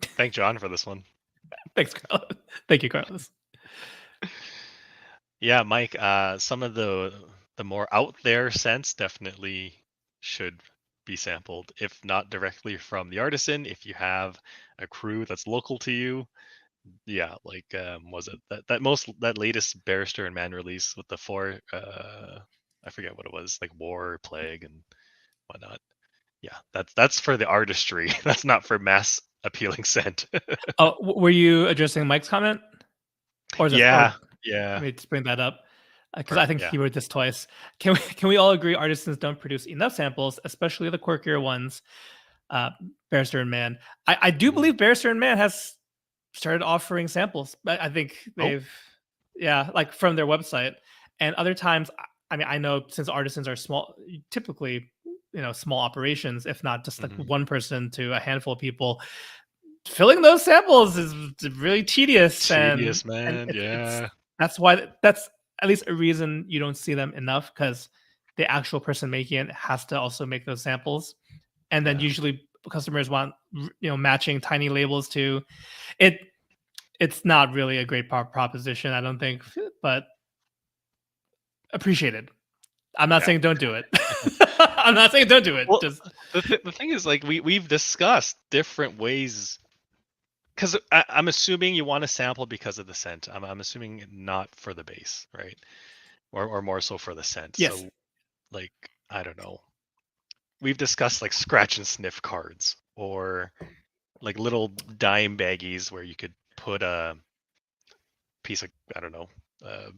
Speaker 2: Thank John for this one.
Speaker 1: Thanks, Carlos. Thank you, Carlos.
Speaker 2: Yeah, Mike, some of the more out there scents definitely should be sampled, if not directly from the artisan. If you have a crew that's local to you, like was it that latest Barrister and Man release with the 4 I forget what it was, like War, Plague, and whatnot. Yeah, that's for the artistry. That's not for mass appealing scent.
Speaker 1: Were you addressing Mike's comment? Or is
Speaker 2: yeah.
Speaker 1: Let me just bring that up. because I think
Speaker 2: yeah.
Speaker 1: he wrote this twice. Can we all agree artisans don't produce enough samples, especially the quirkier ones? Barrister and Man. I do believe Barrister and Man has started offering samples. I think they've, like from their website. And other times, I mean, I know since artisans are small, typically, small operations, if not just like one person to a handful of people, filling those samples is really tedious, and
Speaker 2: Tedious, man.
Speaker 1: it's
Speaker 2: Yeah.
Speaker 1: that's at least a reason you don't see them enough, because the actual person making it has to also make those samples, and then
Speaker 2: Yeah.
Speaker 1: usually customers want matching tiny labels too. It's not really a great proposition, I don't think, but appreciated. I'm not
Speaker 2: Yeah.
Speaker 1: saying don't do it. I'm not saying don't do it.
Speaker 2: Well,
Speaker 1: Just
Speaker 2: the thing is, like, we've discussed different ways, because I'm assuming you want to sample because of the scent. I'm assuming not for the base, right? Or more so for the scent.
Speaker 1: yes.
Speaker 2: So, like, I don't know. We've discussed like scratch and sniff cards, or like little dime baggies where you could put a piece of, I don't know, uh,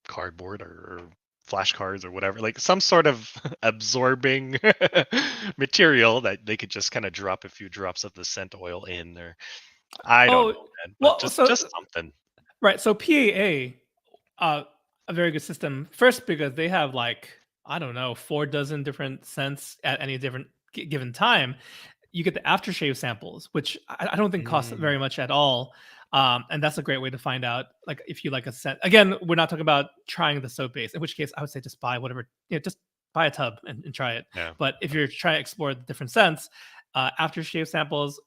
Speaker 2: cardboard or flashcards or whatever, like some sort of absorbing material that they could just kind of drop a few drops of the scent oil in, or I don't
Speaker 1: Oh,
Speaker 2: know, man, but
Speaker 1: well,
Speaker 2: just
Speaker 1: so
Speaker 2: something.
Speaker 1: right. So PAA, a very good system. First, because they have like, I don't know, 4 dozen different scents at any different given time. You get the aftershave samples, which I don't think cost
Speaker 2: Mm,
Speaker 1: very much at all. And that's a great way to find out, like, if you like a scent. Again, we're not talking about trying the soap base, in which case I would say just buy whatever, just buy a tub and try it.
Speaker 2: yeah.
Speaker 1: But if you're trying to explore the different scents, aftershave samples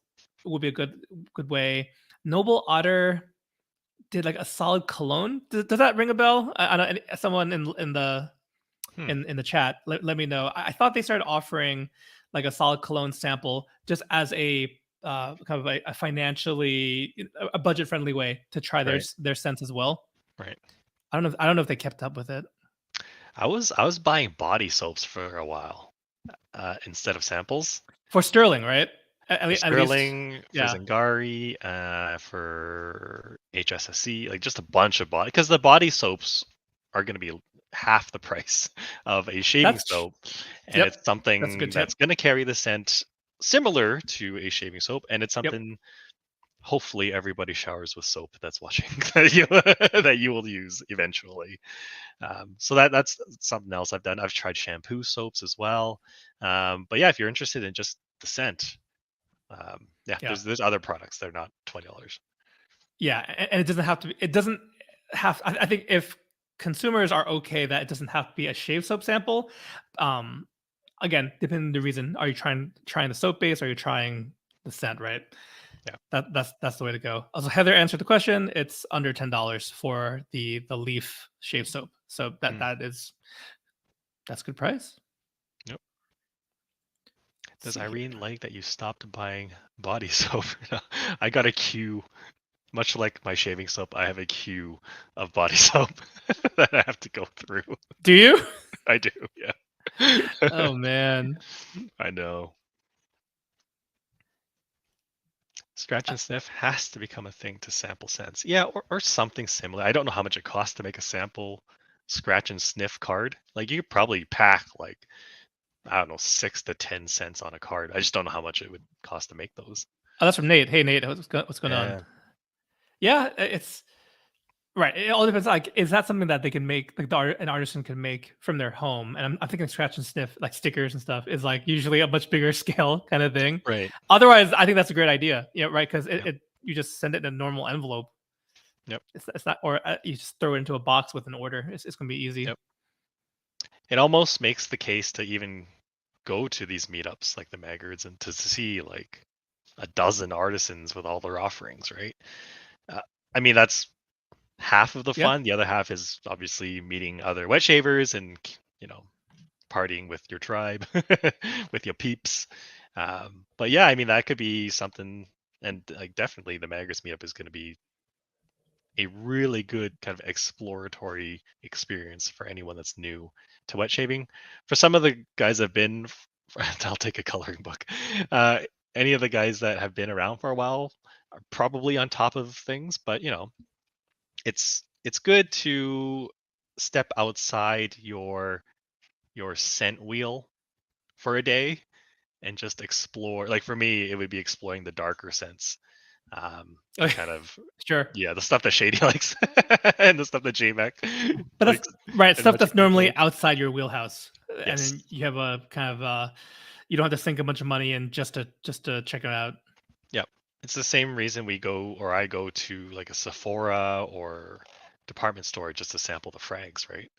Speaker 1: would be a good way. Noble Otter did like a solid cologne. Does that ring a bell? I know someone in the
Speaker 2: Hmm.
Speaker 1: in the chat. Let me know. I thought they started offering like a solid cologne sample just as a kind of a financially a budget friendly way to try
Speaker 2: Right.
Speaker 1: their scents as well.
Speaker 2: Right.
Speaker 1: I don't know if they kept up with it
Speaker 2: I was buying body soaps for a while, instead of samples.
Speaker 1: for Sterling, right?
Speaker 2: For
Speaker 1: At least,
Speaker 2: Sterling, for
Speaker 1: yeah.
Speaker 2: Zingari, for HSSC, like just a bunch of body, because the body soaps are going to be half the price of a shaving soap, and
Speaker 1: Yep.
Speaker 2: it's
Speaker 1: That's a good
Speaker 2: something
Speaker 1: tip.
Speaker 2: that's going to carry the scent similar to a shaving soap, and it's
Speaker 1: Yep.
Speaker 2: something hopefully everybody showers with soap that's watching that you will use eventually. So that's something else I've done. I've tried shampoo soaps as well, but yeah, if you're interested in just the scent, yeah,
Speaker 1: Yeah.
Speaker 2: there's other products. They're not $20.
Speaker 1: Yeah, and it doesn't have to be. It doesn't have. I think if consumers are okay that it doesn't have to be a shave soap sample, um, again, depending on the reason, are you trying the soap base? Or are you trying the scent? Right.
Speaker 2: Yeah.
Speaker 1: That's the way to go. Also, Heather answered the question. It's under $10 for the Leaf shave soap. So
Speaker 2: Mm,
Speaker 1: that's good price.
Speaker 2: yep.
Speaker 1: Let's
Speaker 2: Does
Speaker 1: see here.
Speaker 2: Irene like that you stopped buying body soap? I got a queue, much like my shaving soap. I have a queue of body soap that I have to go through.
Speaker 1: Do you?
Speaker 2: I do, yeah.
Speaker 1: Oh man.
Speaker 2: I know. Scratch
Speaker 1: Uh,
Speaker 2: and sniff has to become a thing to sample scents. Yeah, or something similar. I don't know how much it costs to make a sample scratch and sniff card. Like you could probably pack like, I don't know, 6 to 10 cents on a card. I just don't know how much it would cost to make those.
Speaker 1: Oh, that's from Nate. Hey Nate, what's going on?
Speaker 2: Yeah.
Speaker 1: Yeah, it's right. It all depends. Like, is that something that they can make, like an artisan can make from their home? And I'm thinking scratch and sniff, like stickers and stuff, is like usually a much bigger scale kind of thing.
Speaker 2: Right.
Speaker 1: Otherwise, I think that's a great idea. Yeah, right. Because
Speaker 2: Yep.
Speaker 1: you just send it in a normal envelope.
Speaker 2: Yep.
Speaker 1: It's not, or you just throw it into a box with an order. It's gonna be easy.
Speaker 2: Yep. It almost makes the case to even go to these meetups like the Maggards and to see like a dozen artisans with all their offerings, right? Uh, I mean, that's half of the
Speaker 1: Yeah.
Speaker 2: fun. The other half is obviously meeting other wet shavers and, you know, partying with your tribe, with your peeps. But yeah, I mean, that could be something. And like definitely the Maggers meetup is going to be a really good kind of exploratory experience for anyone that's new to wet shaving. For some of the guys that have been, I'll take a coloring book. Uh, any of the guys that have been around for a while are probably on top of things, but you know, it's good to step outside your scent wheel for a day and just explore. Like for me, it would be exploring the darker scents. Kind of
Speaker 1: Sure.
Speaker 2: the stuff that Shady likes and the stuff that JMac
Speaker 1: But that's
Speaker 2: likes
Speaker 1: right,
Speaker 2: and
Speaker 1: stuff
Speaker 2: Magic
Speaker 1: that's normally
Speaker 2: likes.
Speaker 1: outside your wheelhouse, and
Speaker 2: Yes.
Speaker 1: then you have a kind of you don't have to sink a bunch of money in just to check it out.
Speaker 2: Yep. It's the same reason I go to like a Sephora or department store just to sample the frags, right?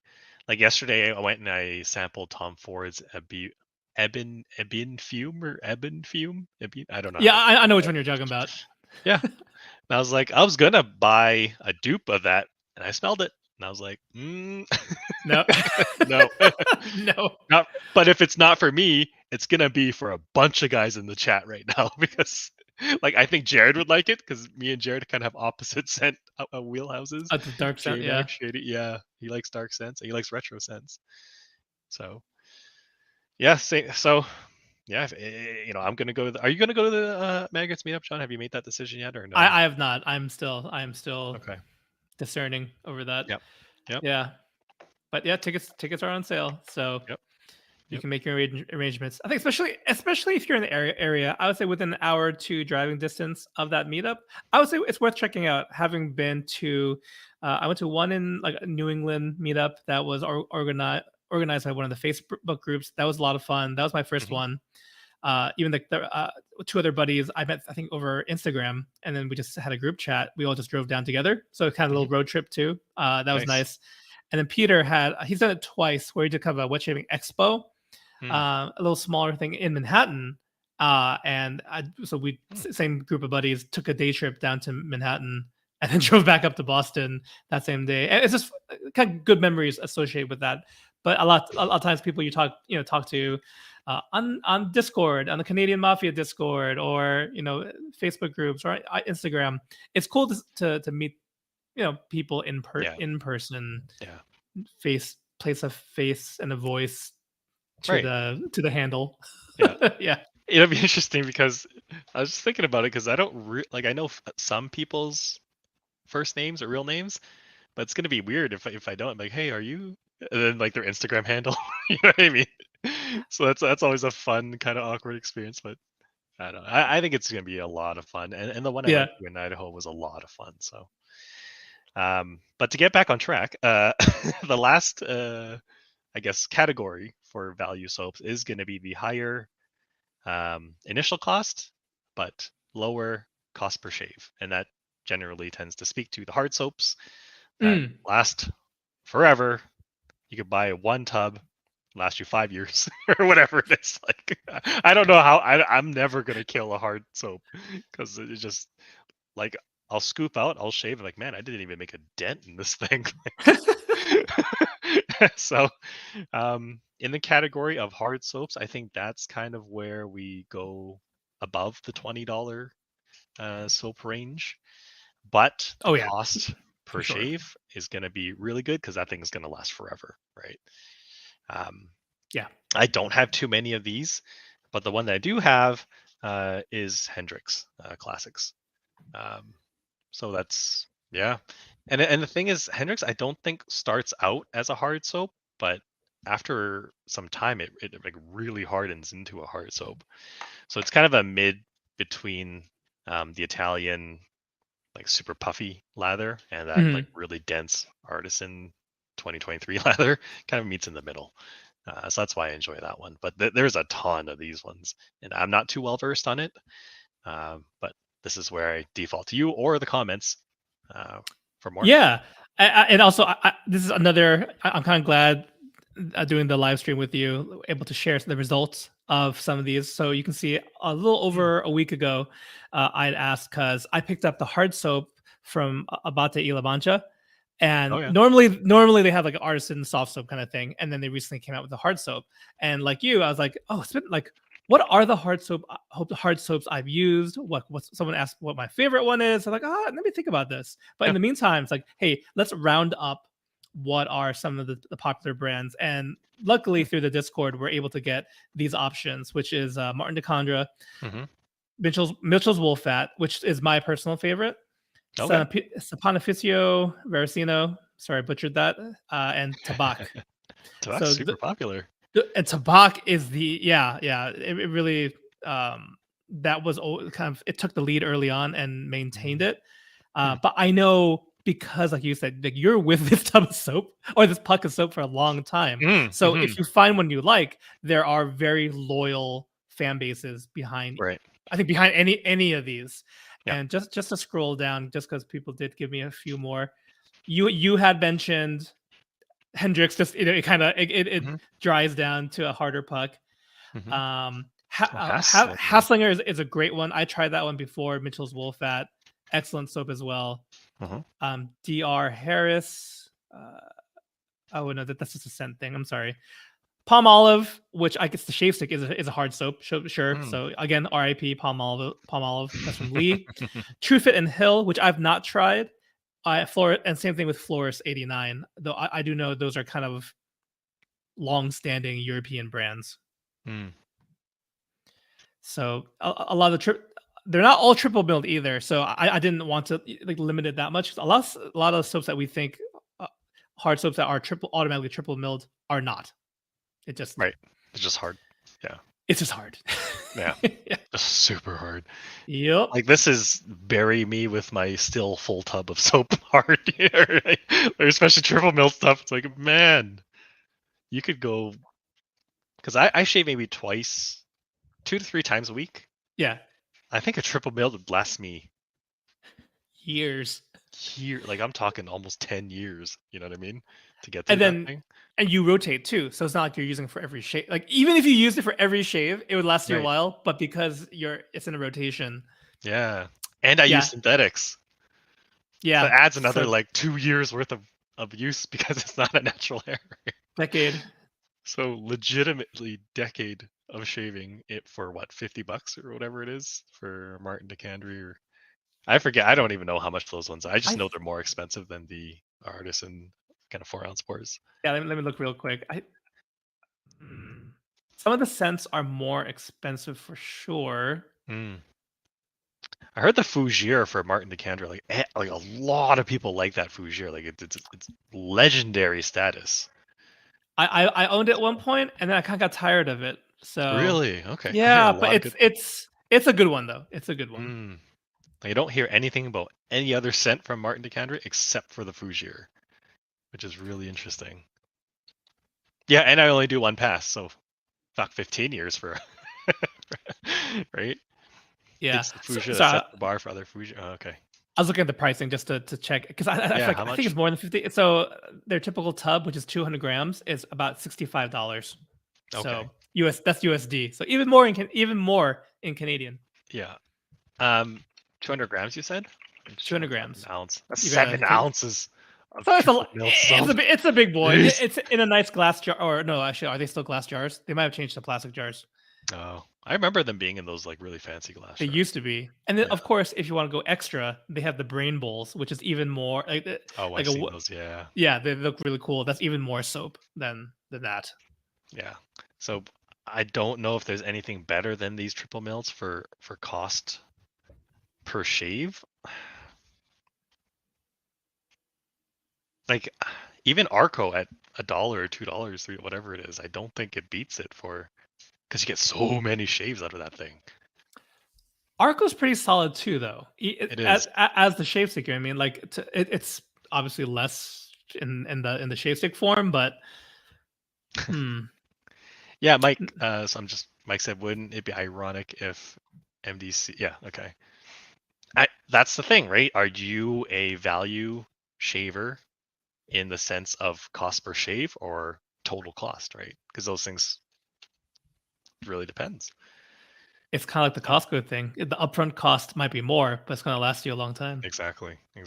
Speaker 2: Like yesterday, I went and I sampled Tom Ford's Ebin Fume or Ebin Fume. Ebin, I don't know how
Speaker 1: Yeah,
Speaker 2: to
Speaker 1: I know which
Speaker 2: pronounce
Speaker 1: one you're talking about.
Speaker 2: it. Yeah, and I was like, I was gonna buy a dupe of that, and I smelled it, and I was like,
Speaker 1: No,
Speaker 2: no,
Speaker 1: no.
Speaker 2: not. But if it's not for me, it's gonna be for a bunch of guys in the chat right now because, like, I think Jared would like it because me and Jared kind of have opposite scent wheelhouses.
Speaker 1: It's a dark scent.
Speaker 2: J-Mac,
Speaker 1: Yeah,
Speaker 2: Shady, yeah, he likes dark scents and he likes retro scents. So yeah, so yeah, I'm gonna go. Are you gonna go to the Maggots meetup, John? Have you made that decision yet, or no?
Speaker 1: I have not. I'm still
Speaker 2: Okay.
Speaker 1: discerning over that.
Speaker 2: Yep. Yep.
Speaker 1: Yeah, but yeah, tickets are on sale, so
Speaker 2: Yep.
Speaker 1: you
Speaker 2: Yep.
Speaker 1: can make your arrangements. I think especially if you're in the area, I would say within an hour or two driving distance of that meetup, I would say it's worth checking out. Having been to, I went to one in like a New England meetup that was organized by one of the Facebook groups. That was a lot of fun. That was my first
Speaker 2: Hmm.
Speaker 1: one. Even the two other buddies I met, I think, over Instagram, and then we just had a group chat. We all just drove down together, so kind of a
Speaker 2: Hmm.
Speaker 1: little road trip too. That was
Speaker 2: Nice.
Speaker 1: nice. And then Peter he's done it twice, where he did kind of a wet shaving expo,
Speaker 2: Hmm.
Speaker 1: a little smaller thing in Manhattan. So we,
Speaker 2: Hmm.
Speaker 1: same group of buddies, took a day trip down to Manhattan and then drove back up to Boston that same day. And it's just kind of good memories associated with that. But a lot of times people you talk to on Discord, on the Canadian Mafia Discord, or Facebook groups or Instagram, it's cool to meet people
Speaker 2: Yeah.
Speaker 1: in person,
Speaker 2: Yeah.
Speaker 1: place a face and a voice to
Speaker 2: Right.
Speaker 1: the handle.
Speaker 2: Yeah.
Speaker 1: Yeah.
Speaker 2: It'll be interesting because I was just thinking about it because I don't like I know some people's first names or real names, but it's gonna be weird if I don't. I'm like, hey, are you? And then like their Instagram handle. You know what I mean? So that's always a fun kind of awkward experience. But I don't know. I think it's gonna be a lot of fun, and the one I
Speaker 1: Yeah.
Speaker 2: went to in Idaho was a lot of fun. So, but to get back on track, the last I guess category for value soaps is going to be the higher initial cost, but lower cost per shave, and that generally tends to speak to the hard soaps that last forever. You could buy one tub, last you 5 years or whatever it is. Like I don't know how I'm never gonna kill a hard soap because it's just like I'll scoop out, I'll shave, and like man, I didn't even make a dent in this thing. So in the category of hard soaps, I think that's kind of where we go above the $20 soap range, but the
Speaker 1: Oh yeah,
Speaker 2: cost
Speaker 1: for
Speaker 2: per
Speaker 1: sure.
Speaker 2: shave is going to be really good because that thing is going to last forever, right?
Speaker 1: Yeah.
Speaker 2: I don't have too many of these, but the one that I do have is Hendrix Classics. So that's and the thing is, Hendrix I don't think starts out as a hard soap, but after some time, it like really hardens into a hard soap. So it's kind of a mid between the Italian like super puffy lather and that like really dense artisan 2023 lather. Kind of meets in the middle. So that's why I enjoy that one. But there's a ton of these ones, and I'm not too well versed on it. But this is where I default to you or the comments for more.
Speaker 1: Yeah. And also, this is another. I'm kind of glad doing the live stream with you, able to share the results of some of these. So you can see a little over a week ago, I'd asked because I picked up the hard soap from Abate y La Mancha.
Speaker 2: Oh
Speaker 1: And
Speaker 2: yeah.
Speaker 1: normally they have like an artisan soft soap kind of thing, and then they recently came out with the hard soap. And like you, I was like, oh, it's been like, what are the hard soaps I've used? What someone asked what my favorite one is. I'm like, let me think about this. But in
Speaker 2: Yeah.
Speaker 1: the meantime, it's like, hey, let's round up what are some of the popular brands. And luckily through the Discord, we're able to get these options, which is Martin de Condra,
Speaker 2: Mm-hmm.
Speaker 1: Mitchell's Wool Fat, which is my personal favorite.
Speaker 2: Okay.
Speaker 1: Saponificio Veracino, Sorry, I butchered that. And tabak.
Speaker 2: Tabac's
Speaker 1: So
Speaker 2: super popular.
Speaker 1: and tabak is it really that was kind of, it took the lead early on and maintained it. But I know, because like you said, like, you're with this tub of soap or this puck of soap for a long time. So if you find one you like, there are very loyal fan bases behind,
Speaker 2: Right.
Speaker 1: I think, behind any of these.
Speaker 2: Yeah.
Speaker 1: And just to scroll down, just because people did give me a few more, you had mentioned Hendrix. Just it kind of it dries down to a harder puck. Hasslinger is a great one. I tried that one before. Mitchell's Wolfat, excellent soap as well. Dr. Harris. Oh no, that's just a scent thing. I'm sorry. Palm Olive, which I guess the shave stick is a hard soap, sure. So again, RIP Palm Olive. That's from Lee. Truefit and Hill, which I've not tried. And same thing with Florist 89, though I do know those are kind of long-standing European brands. So a lot of they're not all triple milled either. So I didn't want to like limit it that much. A lot of soaps that we think hard soaps that are automatically triple milled are not. It just
Speaker 2: It's just hard. Yeah.
Speaker 1: It's just hard.
Speaker 2: Yeah. Just super hard.
Speaker 1: Yep.
Speaker 2: Like, this is bury me with my still full tub of soap hard here. Or especially triple mill stuff. It's like, man, you could go, because I shave maybe 2 to 3 times a week.
Speaker 1: Yeah.
Speaker 2: I think a triple mill would last me
Speaker 1: years.
Speaker 2: Like, I'm talking almost 10 years. You know what I mean? To get through that thing.
Speaker 1: And you rotate too, so it's not like you're using it for every shave. Like, even if you used it for every shave, it would last you a while. But because it's in a rotation.
Speaker 2: Yeah, and I use synthetics.
Speaker 1: Yeah,
Speaker 2: so it adds another like 2 years worth of use because it's not a natural hair.
Speaker 1: Decade.
Speaker 2: So legitimately decade of shaving it for what, $50 or whatever it is for Martin DeCandre, or I forget. I don't even know how much those ones are. I just know they're more expensive than the artisan kind of 4-ounce pours.
Speaker 1: Yeah, let me look real quick. Some of the scents are more expensive for sure.
Speaker 2: I heard the Fougere for Martin DeCandre, like a lot of people like that Fougere. Like it's legendary status.
Speaker 1: I owned it at one point, and then I kind of got tired of it. So
Speaker 2: really, okay.
Speaker 1: Yeah, but it's a good one though. It's a good one.
Speaker 2: You don't hear anything about any other scent from Martin DeCandre except for the Fougere, which is really interesting. Yeah, and I only do one pass, so fuck 15 years for right?
Speaker 1: Yeah.
Speaker 2: It's the Fougere that sets the bar for other Fougere. Oh, okay.
Speaker 1: I was looking at the pricing just to check, because I think it's more than 50. So their typical tub, which is 200 grams, is about $65. So that's USD. So even more in Canadian.
Speaker 2: Yeah. 200 grams, you said?
Speaker 1: 200 grams.
Speaker 2: An ounce. That's 7 ounces. So
Speaker 1: it's a big boy. It's in a nice glass jar. Or no, actually, are they still glass jars? They might have changed to plastic jars.
Speaker 2: Oh, I remember them being in those like really fancy glass jars.
Speaker 1: They used to be. And then, of course, if you want to go extra, they have the brain bowls, which is even more like.
Speaker 2: I've seen those. Yeah.
Speaker 1: Yeah, they look really cool. That's even more soap than that.
Speaker 2: Yeah. So I don't know if there's anything better than these triple mills for cost per shave. Like, even Arco at $1 or $2, $3, whatever it is, I don't think it beats it because you get so many shaves out of that thing.
Speaker 1: Arco's pretty solid too, though.
Speaker 2: It is
Speaker 1: as the shave stick. I mean, like it's obviously less in the shave stick form, but
Speaker 2: yeah, Mike. So Mike said, wouldn't it be ironic if MDC? Yeah, okay. That's the thing, right? Are you a value shaver in the sense of cost per shave or total cost, right? Because those things really depends.
Speaker 1: It's kind of like the Costco thing. The upfront cost might be more, but it's going to last you a long time.
Speaker 2: Exactly. Yeah.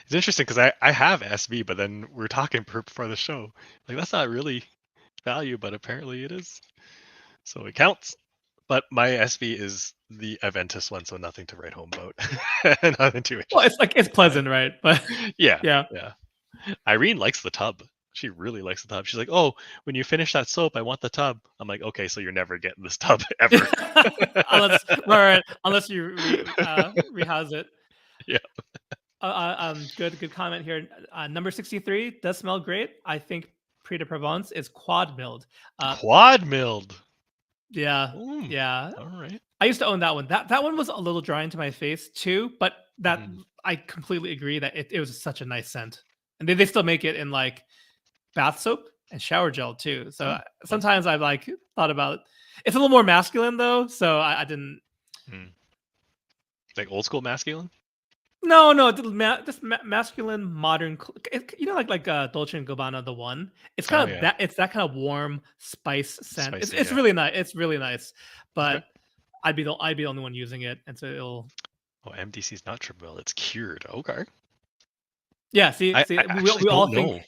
Speaker 2: It's interesting because I have SV, but then we're talking before the show. Like, that's not really value, but apparently it is. So it counts. But my SV is the Aventus one, so nothing to write home about. Nothing too.
Speaker 1: Well, it's pleasant, right? But
Speaker 2: yeah. Irene likes the tub. She really likes the tub. She's like, "Oh, when you finish that soap, I want the tub." I'm like, "Okay, so you're never getting this tub ever."
Speaker 1: unless you rehouse it.
Speaker 2: Yeah.
Speaker 1: Good comment here. Number 63 does smell great. I think Prix de Provence is quad milled.
Speaker 2: Quad milled.
Speaker 1: Yeah,
Speaker 2: Mm,
Speaker 1: yeah.
Speaker 2: all right.
Speaker 1: I used to own that one. That one was a little dry into my face too, but that
Speaker 2: Mhm.
Speaker 1: I completely agree that it was such a nice scent. And they still make it in like bath soap and shower gel too. So
Speaker 2: Oh, that's
Speaker 1: sometimes I've like thought about it's a little more masculine though, so I didn't.
Speaker 2: mm. Like old school masculine.
Speaker 1: No, just masculine modern. You know, like Dolce and Gabbana, the one. It's
Speaker 2: Oh
Speaker 1: kind of
Speaker 2: yeah,
Speaker 1: that. It's that kind of warm spice scent. It's
Speaker 2: spicy.
Speaker 1: it's
Speaker 2: Yeah.
Speaker 1: really nice. It's really nice,
Speaker 2: Okay.
Speaker 1: but I'd be the only one using it, and so it'll.
Speaker 2: Oh, MDC is not triple. It's cured. Okay.
Speaker 1: Yeah,
Speaker 2: I actually don't know.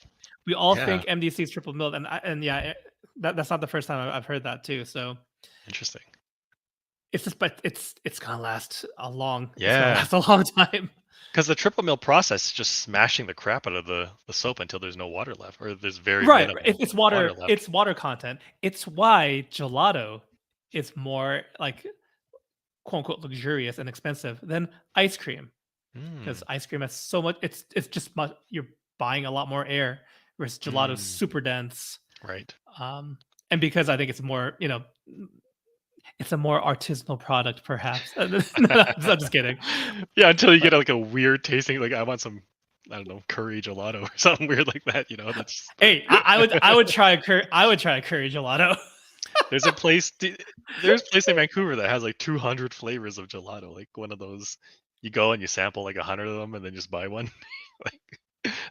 Speaker 1: we all
Speaker 2: Yeah.
Speaker 1: think MDC is triple milled, and yeah, that's not the first time I've heard that too. So
Speaker 2: Interesting.
Speaker 1: it's just, but it's gonna last a long. It's gonna
Speaker 2: Yeah.
Speaker 1: last a long time.
Speaker 2: Because the triple mill process is just smashing the crap out of the soap until there's no water left, or there's very
Speaker 1: Right.
Speaker 2: minimal
Speaker 1: It's
Speaker 2: water
Speaker 1: water.
Speaker 2: left.
Speaker 1: It's water content. It's why gelato is more like quote unquote luxurious and expensive than ice cream because
Speaker 2: Mm,
Speaker 1: ice cream has so much. It's just much. You're buying a lot more air, whereas gelato is
Speaker 2: mm,
Speaker 1: super dense.
Speaker 2: right.
Speaker 1: Um, and because I think it's more, it's a more artisanal product, perhaps. No, I'm just kidding.
Speaker 2: Yeah, until you get
Speaker 1: But
Speaker 2: like a weird tasting, like I want some, I don't know, curry gelato or something weird like that. That's
Speaker 1: hey, I would try a curry gelato.
Speaker 2: there's a place there's a place in Vancouver that has like 200 flavors of gelato, like one of those you go and you sample like 100 of them and then just buy one. Like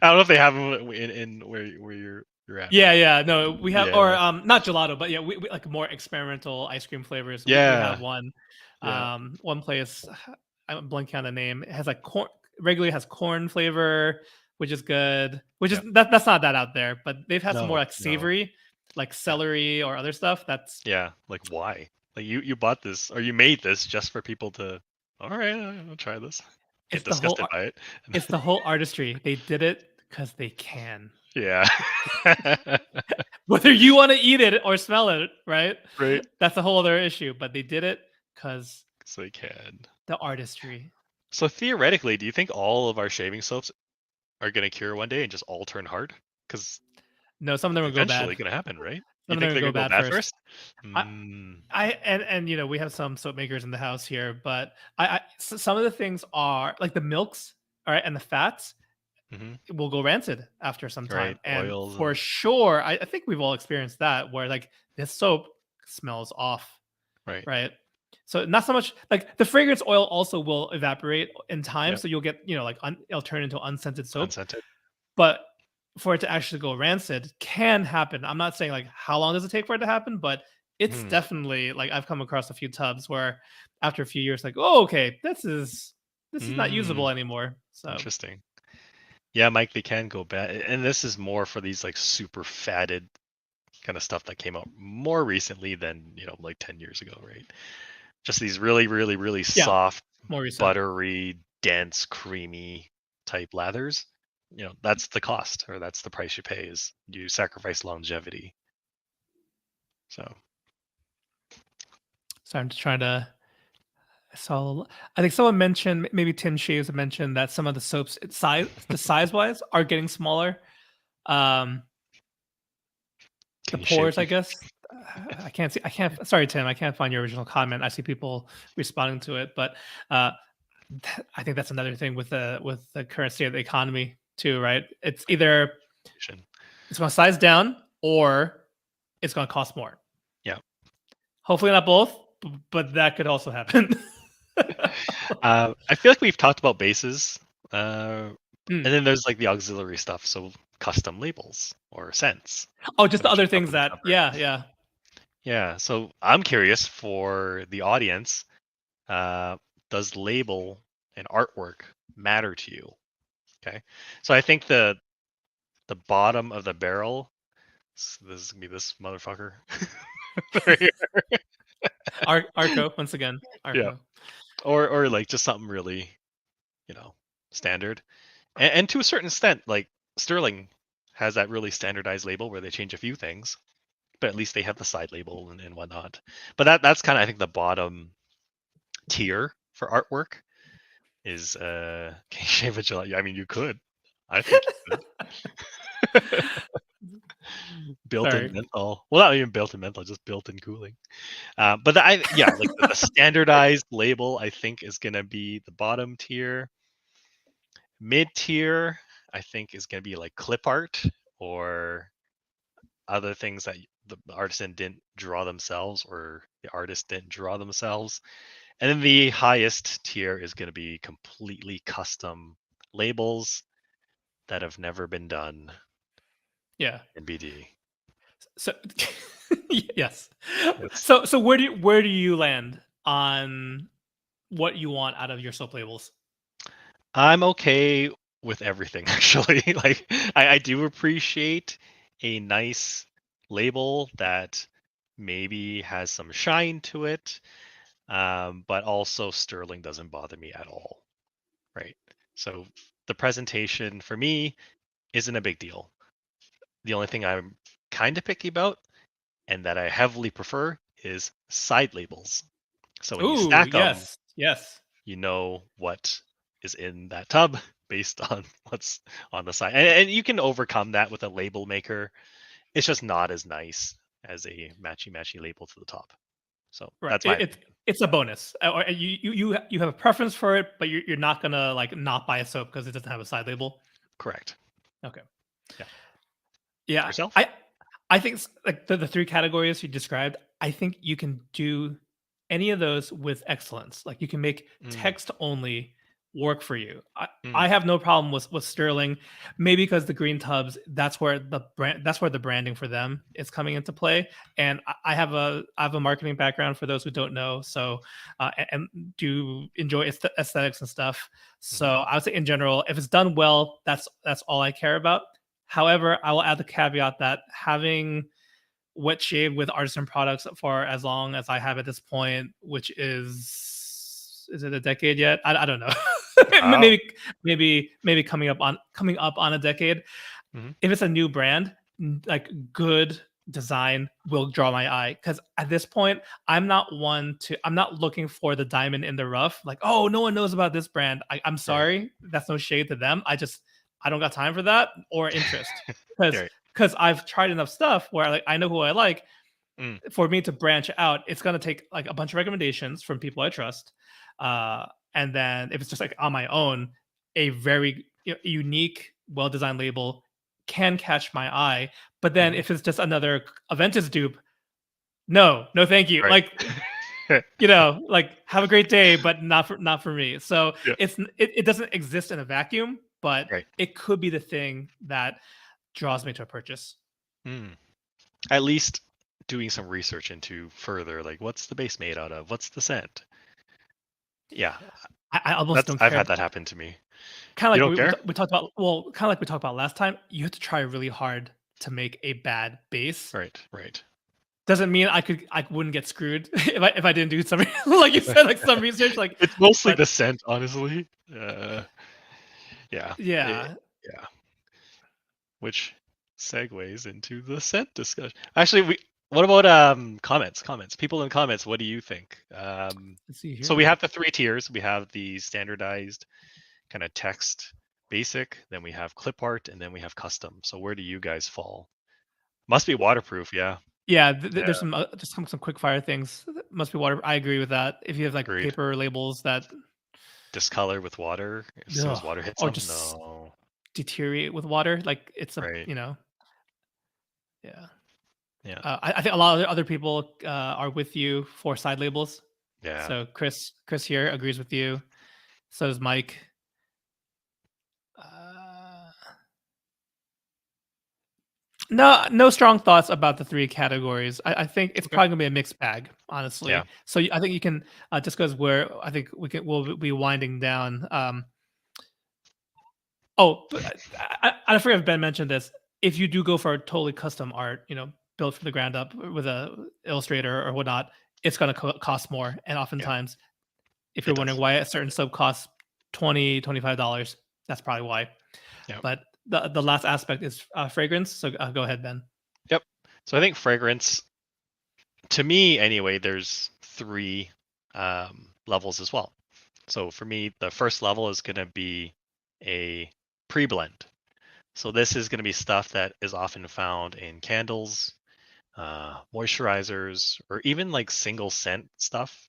Speaker 2: I don't know if they have them in where you're at, but
Speaker 1: Yeah. No, we have, or
Speaker 2: yeah,
Speaker 1: not gelato, but yeah, we like more experimental ice cream flavors. We have
Speaker 2: yeah,
Speaker 1: one,
Speaker 2: yeah.
Speaker 1: one place. I'm blanking on the name. It has like corn. Regularly has corn flavor, which is good. Which is
Speaker 2: Yeah.
Speaker 1: that's not that out there, but they've had some more
Speaker 2: No,
Speaker 1: like
Speaker 2: no.
Speaker 1: savory, like
Speaker 2: Yeah.
Speaker 1: celery or other stuff. That's
Speaker 2: Yeah. Like why? Like you bought this or you made this just for people to all right, I'll try this.
Speaker 1: it's
Speaker 2: Get
Speaker 1: the whole
Speaker 2: disgusted by it.
Speaker 1: it's the whole artistry. They did it because they can.
Speaker 2: Yeah.
Speaker 1: Whether you want to eat it or smell it, right?
Speaker 2: Right.
Speaker 1: That's a whole other issue. But they did it because
Speaker 2: So they can.
Speaker 1: the artistry.
Speaker 2: So theoretically, do you think all of our shaving soaps are gonna cure one day and just all turn hard? Because
Speaker 1: No, some of them
Speaker 2: it's
Speaker 1: will go bad.
Speaker 2: eventually gonna happen, right? You
Speaker 1: Some of them
Speaker 2: think
Speaker 1: will
Speaker 2: they're
Speaker 1: go
Speaker 2: gonna go
Speaker 1: bad
Speaker 2: bad
Speaker 1: first.
Speaker 2: first?
Speaker 1: I,
Speaker 2: Mm,
Speaker 1: and we have some soap makers in the house here, but some of the things are like the milks, all right, and the fats
Speaker 2: hmm.
Speaker 1: will go rancid after some time,
Speaker 2: Right.
Speaker 1: and
Speaker 2: Oils
Speaker 1: for
Speaker 2: and
Speaker 1: sure, I think we've all experienced that where like this soap smells off,
Speaker 2: right.
Speaker 1: right? So not so much like the fragrance oil also will evaporate in time,
Speaker 2: Yeah.
Speaker 1: so you'll get like it'll turn into unscented soap,
Speaker 2: Unscented.
Speaker 1: but for it to actually go rancid can happen. I'm not saying like how long does it take for it to happen, but it's
Speaker 2: Mm,
Speaker 1: definitely like I've come across a few tubs where after a few years, like, oh, okay, this is not usable
Speaker 2: mm,
Speaker 1: anymore. So
Speaker 2: interesting. Yeah, Mike, they can go bad. And this is more for these like super fatted kind of stuff that came out more recently than, like 10 years ago, right? Just these really, really, really
Speaker 1: yeah,
Speaker 2: soft,
Speaker 1: more recent.
Speaker 2: buttery, dense, creamy type lathers. That's the cost or that's the price you pay is you sacrifice longevity. So,
Speaker 1: So I'm just trying to. I think someone mentioned, maybe Tim Shaves mentioned that some of the soaps, the size wise, are getting smaller. Um, the
Speaker 2: can you shave
Speaker 1: pores, I guess. I can't see. I can't. Sorry, Tim. I can't find your original comment. I see people responding to it, but uh, I think that's another thing with the current state of the economy too, right? It's either
Speaker 2: the
Speaker 1: it's going to size down or it's going to cost more.
Speaker 2: Yeah.
Speaker 1: Hopefully not both, but that could also happen.
Speaker 2: I feel like we've talked about bases, and
Speaker 1: Mm.
Speaker 2: then there's like the auxiliary stuff, so custom labels or scents,
Speaker 1: Oh, just the
Speaker 2: which
Speaker 1: other
Speaker 2: we
Speaker 1: things
Speaker 2: probably
Speaker 1: that,
Speaker 2: covered.
Speaker 1: yeah.
Speaker 2: Yeah, so I'm curious for the audience, uh, does label and artwork matter to you? Okay, so I think the bottom of the barrel, this is gonna be this motherfucker. Right here.
Speaker 1: Arco, once again,
Speaker 2: Yeah,
Speaker 1: Arco.
Speaker 2: or like just something really, you know, standard. And to a certain extent, like Sterling has that really standardized label where they change a few things, but at least they have the side label and whatnot. But that's kind of I think the bottom tier for artwork. is can you shave a July? I mean, you could. I think you could. Built-in
Speaker 1: Sorry.
Speaker 2: menthol. Well, not even built-in menthol, just built-in cooling. But like the standardized label, I think is gonna be the bottom tier. Mid tier, I think is gonna be like clip art or other things that the artisan didn't draw themselves or the artist didn't draw themselves. And then the highest tier is going to be completely custom labels that have never been done
Speaker 1: Yeah.
Speaker 2: in BD.
Speaker 1: So yes.
Speaker 2: It's,
Speaker 1: So where do you land on what you want out of your soap labels?
Speaker 2: I'm okay with everything actually. Like I do appreciate a nice label that maybe has some shine to it, but also sterling doesn't bother me at all. Right. So the presentation for me isn't a big deal. The only thing I'm kind of picky about and that I heavily prefer is side labels. So when you
Speaker 1: Ooh,
Speaker 2: stack them,
Speaker 1: yes. Yes.
Speaker 2: you know what is in that tub based on what's on the side. And you can overcome that with a label maker. It's just not as nice as a matchy label to the top. So
Speaker 1: Right.
Speaker 2: that's my opinion.
Speaker 1: It's a bonus. Or you have a preference for it, but you're not gonna like not buy a soap because it doesn't have a side label.
Speaker 2: Correct.
Speaker 1: Okay.
Speaker 2: Yeah.
Speaker 1: Yeah.
Speaker 2: Yourself?
Speaker 1: I think like the three categories you described, I think you can do any of those with excellence. Like you can make
Speaker 2: Mm,
Speaker 1: text only work for you. I
Speaker 2: mm,
Speaker 1: have no problem with Sterling, maybe because the green tubs, that's where the branding for them is coming into play. And I have a marketing background for those who don't know, so and do enjoy aesthetics and stuff. So
Speaker 2: mhm.
Speaker 1: I would say in general, if it's done well, that's all I care about. However, I will add the caveat that having wet shave with artisan products for as long as I have at this point, which is it a decade yet? I don't know.
Speaker 2: Wow.
Speaker 1: Maybe coming up on a decade.
Speaker 2: Mhm.
Speaker 1: If it's a new brand, like good design will draw my eye because at this point I'm not looking for the diamond in the rough, like, oh, no one knows about this brand. I'm
Speaker 2: Right.
Speaker 1: sorry, that's no shade to them. I don't got time for that or interest because
Speaker 2: Right.
Speaker 1: I've tried enough stuff where like I know who I like.
Speaker 2: Mm,
Speaker 1: For me to branch out, it's gonna take like a bunch of recommendations from people I trust, uh, and then if it's just like on my own, a very unique, well-designed label can catch my eye. But then
Speaker 2: mhm.
Speaker 1: if it's just another Aventus dupe, no, thank you.
Speaker 2: Right.
Speaker 1: Like like have a great day, but not for me. So
Speaker 2: Yeah.
Speaker 1: it doesn't exist in a vacuum, but
Speaker 2: Right.
Speaker 1: it could be the thing that draws me to a purchase.
Speaker 2: Mm. At least doing some research into further, like what's the base made out of? What's the scent? Yeah,
Speaker 1: I almost
Speaker 2: that's
Speaker 1: don't
Speaker 2: I've
Speaker 1: care.
Speaker 2: had that happen to me.
Speaker 1: Kind of
Speaker 2: You
Speaker 1: like
Speaker 2: don't care?
Speaker 1: we talked about. Well, kind of like we talked about last time. You have to try really hard to make a bad base.
Speaker 2: Right, right.
Speaker 1: Doesn't mean I wouldn't get screwed if I didn't do some like you said, like some research. Like,
Speaker 2: It's mostly
Speaker 1: but
Speaker 2: the scent, honestly. Yeah,
Speaker 1: yeah,
Speaker 2: yeah. Which segues into the scent discussion. Actually, what about comments? Comments. People in comments, what do you think?
Speaker 1: let's see
Speaker 2: So we
Speaker 1: here.
Speaker 2: have the three tiers. We have the standardized kind of text basic, then we have clip art, and then we have custom. So where do you guys fall? Must be waterproof, yeah.
Speaker 1: Yeah,
Speaker 2: Yeah,
Speaker 1: there's some just some quick fire things. Must be water. I agree with that. If you have like
Speaker 2: agreed.
Speaker 1: paper labels that
Speaker 2: Discolor with water as soon as
Speaker 1: ugh,
Speaker 2: water hits
Speaker 1: or
Speaker 2: them?
Speaker 1: just
Speaker 2: No.
Speaker 1: deteriorate with water, like it's a
Speaker 2: Right.
Speaker 1: yeah.
Speaker 2: Yeah.
Speaker 1: I think a lot of other people are with you for side labels.
Speaker 2: Yeah.
Speaker 1: So Chris here agrees with you. So does Mike. Uh, no strong thoughts about the three categories. I think it's
Speaker 2: Okay.
Speaker 1: probably gonna be a mixed bag,
Speaker 2: Yeah.
Speaker 1: honestly. So I think you can just because I think we'll be winding down. Oh, but I forget if Ben mentioned this. If you do go for a totally custom art, built from the ground up with a illustrator or whatnot, it's gonna cost more. And
Speaker 2: Yeah.
Speaker 1: oftentimes, if
Speaker 2: It
Speaker 1: you're wondering
Speaker 2: does.
Speaker 1: why a certain sub costs $25, that's probably why.
Speaker 2: Yeah.
Speaker 1: But the last aspect is fragrance. So go ahead, Ben.
Speaker 2: Yep. So I think fragrance, to me anyway, there's three levels as well. So for me, the first level is going to be a pre-blend. So this is going to be stuff that is often found in candles, moisturizers, or even like single scent stuff.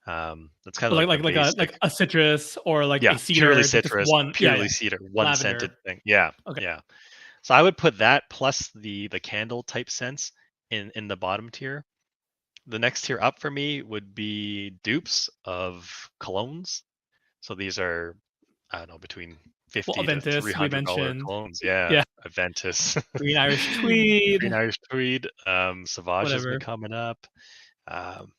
Speaker 2: That's kind of like the basic.
Speaker 1: like a citrus or like a
Speaker 2: Yeah, purely
Speaker 1: cedar, just
Speaker 2: citrus,
Speaker 1: one. Yeah,
Speaker 2: purely
Speaker 1: yeah.
Speaker 2: cedar, one scented
Speaker 1: Lavender.
Speaker 2: thing. Yeah,
Speaker 1: Okay.
Speaker 2: yeah. So I would put that plus the candle type scents in the bottom tier. The next tier up for me would be dupes of colognes. So these are, I don't know, between
Speaker 1: Well,
Speaker 2: 50 to
Speaker 1: Aventus we
Speaker 2: $300
Speaker 1: mentioned.
Speaker 2: colognes. Yeah,
Speaker 1: Yeah.
Speaker 2: Aventus,
Speaker 1: Green Irish Tweed,
Speaker 2: Green Irish Tweed, Sauvage has been
Speaker 1: whatever.
Speaker 2: coming up.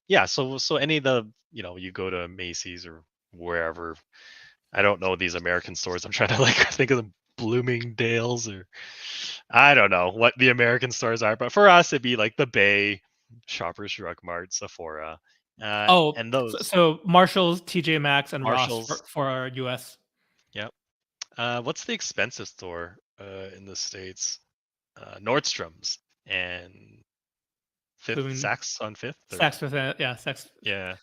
Speaker 2: Yeah, so any of the, you go to Macy's or wherever. I don't know these American stores. I'm trying to like think of the Bloomingdale's, or I don't know what the American stores are, but for us it'd be like the Bay, Shoppers Drug Mart, Sephora,
Speaker 1: Oh,
Speaker 2: and
Speaker 1: so,
Speaker 2: those
Speaker 1: so Marshalls, TJ Maxx, and Ross
Speaker 2: Marshalls.
Speaker 1: for our US.
Speaker 2: Yep. What's the expensive store in the States? Nordstrom's and Fifth
Speaker 1: Blooming
Speaker 2: Saks on Fifth, or
Speaker 1: Saks with a, yeah, Saks.
Speaker 2: yeah.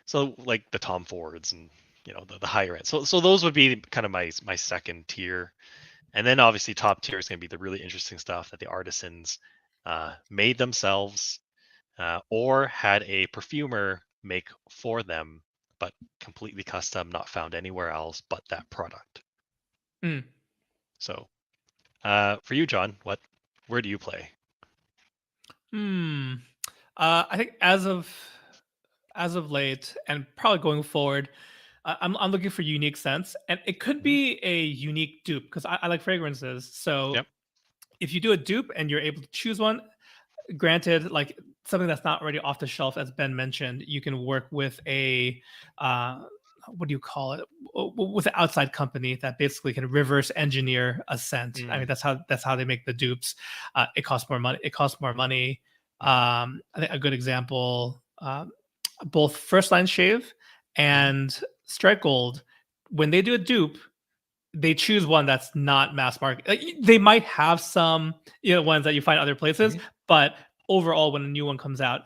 Speaker 2: So like the Tom Fords and the higher end. So those would be kind of my second tier. And then obviously top tier is going to be the really interesting stuff that the artisans made themselves, or had a perfumer make for them, but completely custom, not found anywhere else but that product.
Speaker 1: Mm.
Speaker 2: So for you, John, where do you play?
Speaker 1: I think as of late, and probably going forward, I'm looking for unique scents, and it could
Speaker 2: Mhm.
Speaker 1: be a unique dupe because I like fragrances. So
Speaker 2: Yep.
Speaker 1: if you do a dupe and you're able to choose one, granted, like something that's not already off the shelf, as Ben mentioned, you can work with a what do you call it? With an outside company that basically can reverse engineer a scent. I mean,
Speaker 2: Mm.
Speaker 1: that's how they make the dupes. It costs more money. It costs more money.
Speaker 2: Mhm.
Speaker 1: I think a good example, both First Line Shave
Speaker 2: Mhm.
Speaker 1: and Strike Gold, when they do a dupe, they choose one that's not mass market. Like, they might have some, ones that you find other places,
Speaker 2: Mhm.
Speaker 1: but overall, when a new one comes out,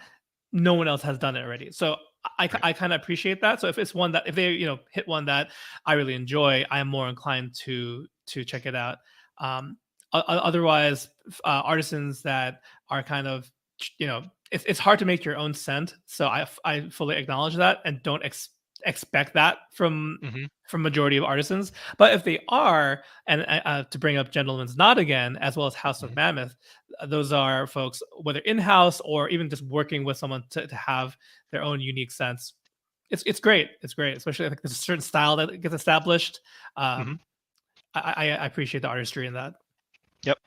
Speaker 1: no one else has done it already. So
Speaker 2: Right.
Speaker 1: I kind of appreciate that. So if it's one that if they hit one that I really enjoy, I am more inclined to check it out. Otherwise, artisans that are kind of it's hard to make your own scent. So I fully acknowledge that and don't expect that
Speaker 2: Mhm.
Speaker 1: from majority of artisans. But if they are, and to bring up Gentleman's Knot again, as well as House of
Speaker 2: Mhm.
Speaker 1: Mammoth, those are folks, whether in-house or even just working with someone to have their own unique sense. It's great. It's great, especially I think there's a certain style that gets established.
Speaker 2: Mhm.
Speaker 1: Um, I appreciate the artistry in that.
Speaker 2: Yep.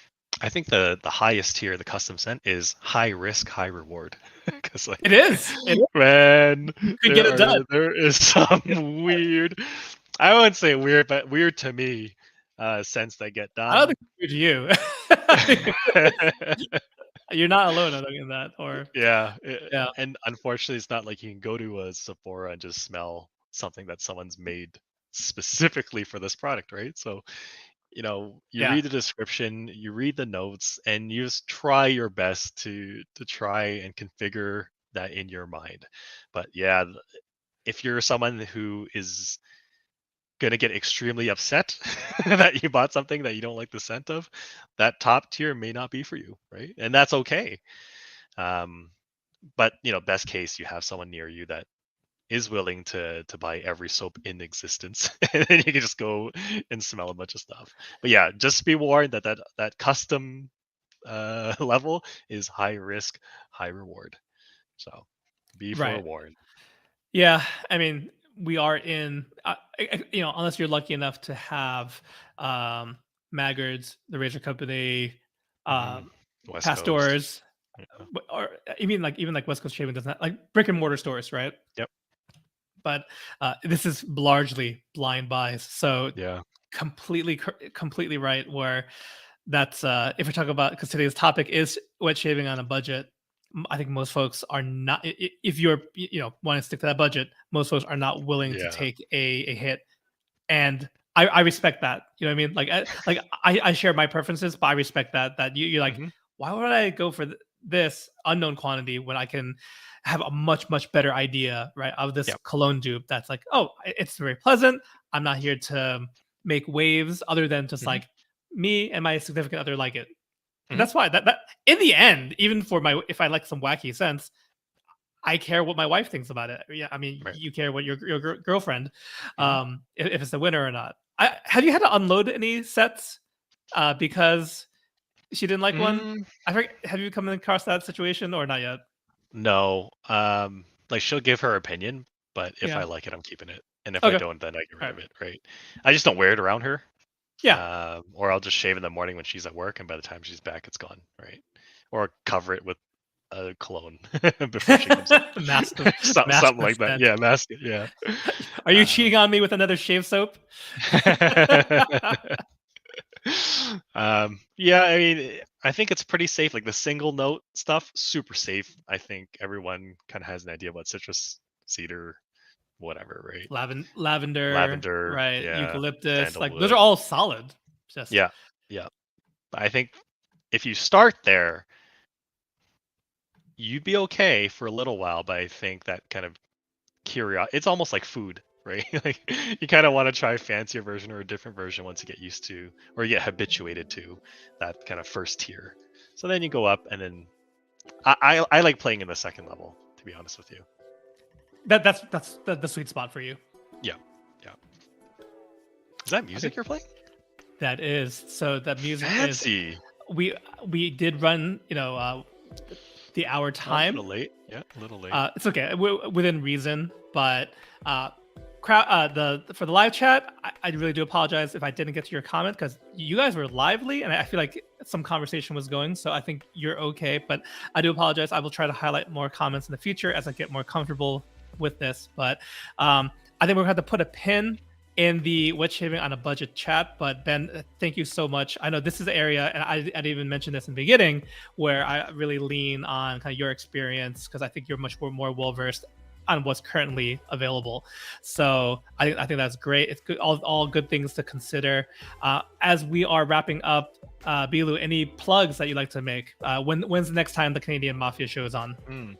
Speaker 2: I think the highest tier, the custom scent, is high risk, high reward. Because
Speaker 1: It
Speaker 2: like,
Speaker 1: is. It is.
Speaker 2: man,
Speaker 1: You could get it done.
Speaker 2: there is some weird. I wouldn't say weird, but weird to me, scents that get
Speaker 1: I don't
Speaker 2: done.
Speaker 1: think it's weird to you. You're not alone, I think, in that. Or
Speaker 2: Yeah,
Speaker 1: yeah,
Speaker 2: and unfortunately, it's not like you can go to a Sephora and just smell something that someone's made specifically for this product, right? So you
Speaker 1: yeah,
Speaker 2: read the description, you read the notes, and you just try your best to try and configure that in your mind. But yeah, if you're someone who is going to get extremely upset that you bought something that you don't like the scent of, that top tier may not be for you, right? And that's okay. um but best case, you have someone near you that is willing to buy every soap in existence, and then you can just go and smell a bunch of stuff. But yeah, just be warned that custom level is high risk, high reward. So be
Speaker 1: right.
Speaker 2: forewarned.
Speaker 1: Yeah, I mean, we are in, unless you're lucky enough to have Maggards, the razor company,
Speaker 2: Hmm.
Speaker 1: um,
Speaker 2: West Coast.
Speaker 1: Pastors,
Speaker 2: Yeah.
Speaker 1: or even like West Coast Shaving does not like brick and mortar stores, right?
Speaker 2: Yep.
Speaker 1: But this is largely blind buys, so
Speaker 2: Yeah.
Speaker 1: completely right. Where that's if we're talking about, because today's topic is wet shaving on a budget. I think most folks are not. If you're want to stick to that budget, most folks are not willing to
Speaker 2: Yeah.
Speaker 1: take a hit, and I respect that. You know what I mean? Like I share my preferences, but I respect that you're like,
Speaker 2: Hmm.
Speaker 1: why would I go for this unknown quantity when I can have a much better idea, right, of this
Speaker 2: Yep.
Speaker 1: cologne dupe that's like, oh, it's very pleasant. I'm not here to make waves other than just like me and my significant other like it. And that's why that in the end, even for my, if I like some wacky scents, I care what my wife thinks about it. Yeah, I mean,
Speaker 2: Right.
Speaker 1: you care what your girlfriend, if it's a winner or not. Have you had to unload any sets because she didn't like one? I forget, have you come across that situation or not yet?
Speaker 2: No. Like she'll give her opinion, but if I
Speaker 1: Yeah.
Speaker 2: like it, I'm keeping it. And if I
Speaker 1: Okay.
Speaker 2: don't, then I get rid
Speaker 1: All
Speaker 2: of
Speaker 1: right.
Speaker 2: it. Right. I just don't wear it around her.
Speaker 1: Yeah.
Speaker 2: Or I'll just shave in the morning when she's at work, and by the time she's back, it's gone. Right. Or cover it with a cologne before she comes in.
Speaker 1: Mask
Speaker 2: Something
Speaker 1: the
Speaker 2: like that.
Speaker 1: scent.
Speaker 2: Yeah, mask it. Yeah.
Speaker 1: Are you cheating on me with another shave soap?
Speaker 2: Yeah, I mean, I think it's pretty safe. Like the single note stuff, super safe. I think everyone kind of has an idea about citrus, cedar, whatever, right?
Speaker 1: Lavender,
Speaker 2: Lavender,
Speaker 1: right?
Speaker 2: yeah,
Speaker 1: Eucalyptus, like those are
Speaker 2: sandalwood.
Speaker 1: all solid. Just
Speaker 2: Yeah, yeah. I think if you start there, you'd be okay for a little while, but I think that kind of curiosity, it's almost like food, right? Like you kind of want to try a fancier version or a different version once you get used to or you get habituated to that kind of first tier. So then you go up, and then I like playing in the second level, to be honest with you.
Speaker 1: that's the sweet spot for you.
Speaker 2: Yeah, yeah. Is that music you're playing?
Speaker 1: That is, so that music
Speaker 2: Fancy.
Speaker 1: is, we did run, the hour time.
Speaker 2: A little late. Yeah, a little late.
Speaker 1: It's okay, within reason, but crowd, for the live chat, I really do apologize if I didn't get to your comment because you guys were lively and I feel like some conversation was going, so I think you're okay, but I do apologize. I will try to highlight more comments in the future as I get more comfortable with this, but I think we're going to have to put a pin in the wet shaving on a budget chat. But Ben, thank you so much. I know this is the area, and I didn't even mention this in the beginning, where I really lean on kind of your experience because I think you're much more well versed on what's currently available. So I think that's great. It's good, all good things to consider. As we are wrapping up, BLou, any plugs that you'd like to make? When's the next time the Canadian Mafia show is on?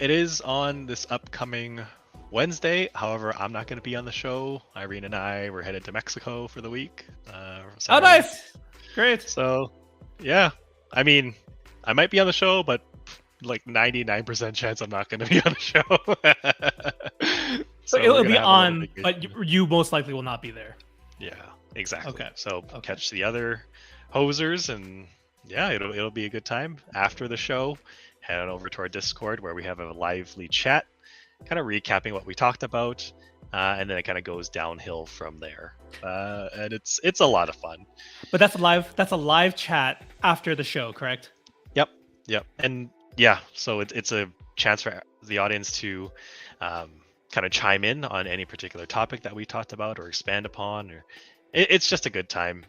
Speaker 2: It is on this upcoming Wednesday. However, I'm not going to be on the show. Irene and I were headed to Mexico for the week.
Speaker 1: Oh, nice! Great.
Speaker 2: So, yeah. I mean, I might be on the show, but like 99% chance I'm not going to be on the show.
Speaker 1: So it'll be on, but you most likely will not be there.
Speaker 2: Yeah, exactly.
Speaker 1: Okay.
Speaker 2: So catch the other hosers, and yeah, it'll be a good time. After the show, head on over to our Discord where we have a lively chat, kind of recapping what we talked about, and then it kind of goes downhill from there. And it's a lot of fun.
Speaker 1: But that's a live chat after the show, correct?
Speaker 2: Yep. And yeah, so it's a chance for the audience to kind of chime in on any particular topic that we talked about or expand upon, or it's just a good time.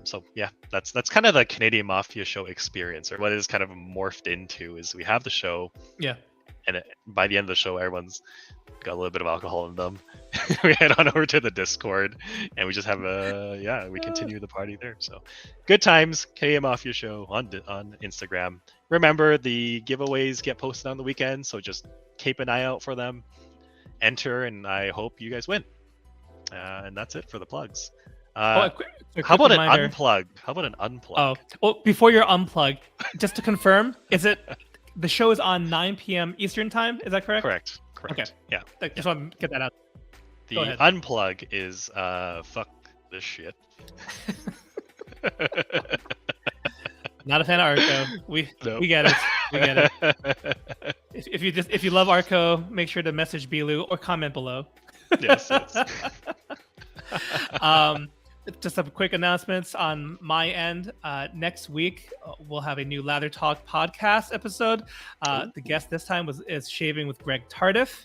Speaker 2: So yeah, that's kind of the Canadian Mafia show experience, or what it is kind of morphed into is we have the show.
Speaker 1: Yeah.
Speaker 2: And by the end of the show, everyone's got a little bit of alcohol in them. We head on over to the Discord, and we just have we continue the party there. So good times. Canadian Mafia show on Instagram. Remember, the giveaways get posted on the weekend, so just keep an eye out for them. Enter, and I hope you guys win. And that's it for the plugs.
Speaker 1: A quick
Speaker 2: how about
Speaker 1: reminder.
Speaker 2: An unplug? How about an unplug?
Speaker 1: Oh, well, before your unplug, just to confirm, is it the show is on 9 p.m. Eastern time? Is that correct?
Speaker 2: Correct.
Speaker 1: Okay.
Speaker 2: Yeah.
Speaker 1: Just want to get that out.
Speaker 2: The unplug is fuck this shit.
Speaker 1: Not a fan of Arco. We get it. We get it. If you love Arco, make sure to message BLou or comment below.
Speaker 2: Yes.
Speaker 1: Just some quick announcements on my end. Next week we'll have a new Lather Talk podcast episode. The guest this time is Shaving with Greg Tardif.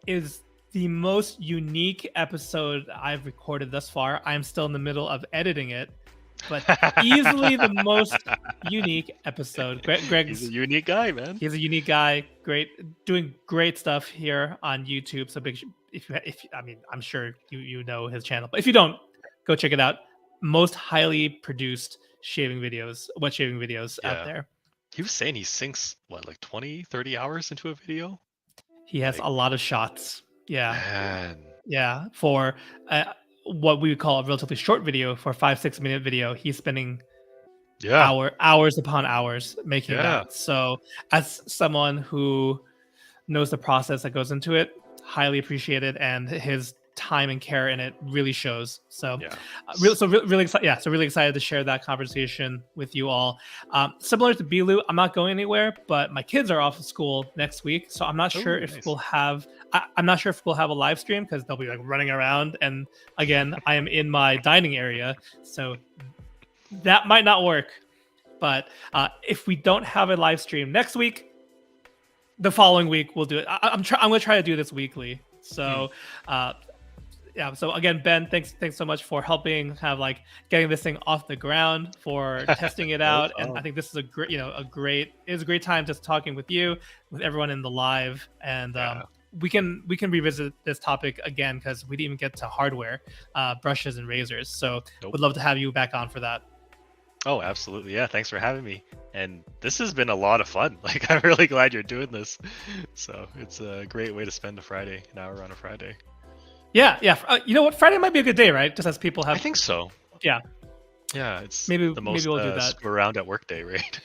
Speaker 1: Is the most unique episode I've recorded thus far. I'm still in the middle of editing it, but easily the most unique episode. Greg's
Speaker 2: he's a unique guy, man.
Speaker 1: He's a unique guy. Doing great stuff here on YouTube. So I'm sure you know his channel, but if you don't, go check it out. Most highly produced wet shaving videos out there.
Speaker 2: He was saying he sinks what, like 20, 30 hours into a video.
Speaker 1: He has
Speaker 2: Like,
Speaker 1: a lot of shots. Yeah.
Speaker 2: man,
Speaker 1: Yeah. For what we would call a relatively short video, for a 5-6 minute video, he's spending
Speaker 2: yeah,
Speaker 1: hours upon hours making
Speaker 2: yeah,
Speaker 1: that. So as someone who knows the process that goes into it, highly appreciated, and his time and care in it really shows. So
Speaker 2: yeah.
Speaker 1: really excited. Yeah, so really excited to share that conversation with you all. Similar to BLou, I'm not going anywhere, but my kids are off of school next week, so I'm not sure
Speaker 2: Oh,
Speaker 1: if
Speaker 2: nice.
Speaker 1: we'll have. I'm not sure if we'll have a live stream because they'll be like running around, and again, I am in my dining area, so that might not work. But if we don't have a live stream next week, the following week we'll do it. I'm going to try to do this weekly. So. Yeah, so again, Ben, thanks so much for helping kind of like getting this thing off the ground, for testing it out. And I think this is a great time just talking with you, with everyone in the live. And we can revisit this topic again, because we didn't even get to hardware, brushes and razors. So would love to have you back on for that.
Speaker 2: Oh, absolutely. Yeah, thanks for having me. And this has been a lot of fun. Like, I'm really glad you're doing this. So it's a great way to spend a Friday, an hour on a Friday.
Speaker 1: Yeah. You know what? Friday might be a good day, right? Just as people have.
Speaker 2: I think so.
Speaker 1: Yeah.
Speaker 2: Yeah, it's
Speaker 1: maybe
Speaker 2: the most
Speaker 1: we'll do that.
Speaker 2: screw around at work day, right?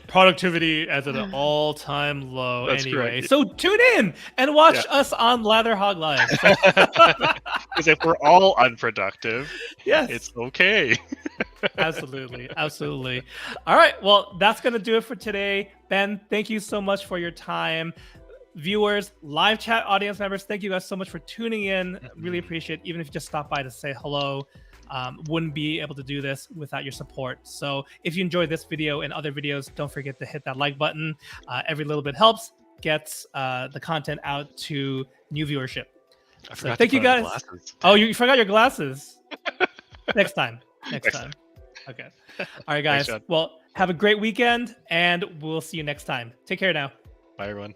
Speaker 1: Productivity as at an all-time low.
Speaker 2: That's
Speaker 1: anyway,
Speaker 2: correct.
Speaker 1: So tune in and watch us on Latherhog Live.
Speaker 2: Because if we're all unproductive,
Speaker 1: yes,
Speaker 2: it's okay.
Speaker 1: Absolutely. All right, well, that's gonna do it for today. Ben, thank you so much for your time. Viewers, live chat audience members, thank you guys so much for tuning in. Really appreciate it. Even if you just stop by to say hello. Wouldn't be able to do this without your support. So if you enjoyed this video and other videos, don't forget to hit that like button. Every little bit helps, gets the content out to new viewership. So thank you guys. Oh, you forgot your glasses. Next time. Okay. All right, guys.
Speaker 2: Thanks,
Speaker 1: well, have a great weekend, and we'll see you next time. Take care now.
Speaker 2: Bye, everyone.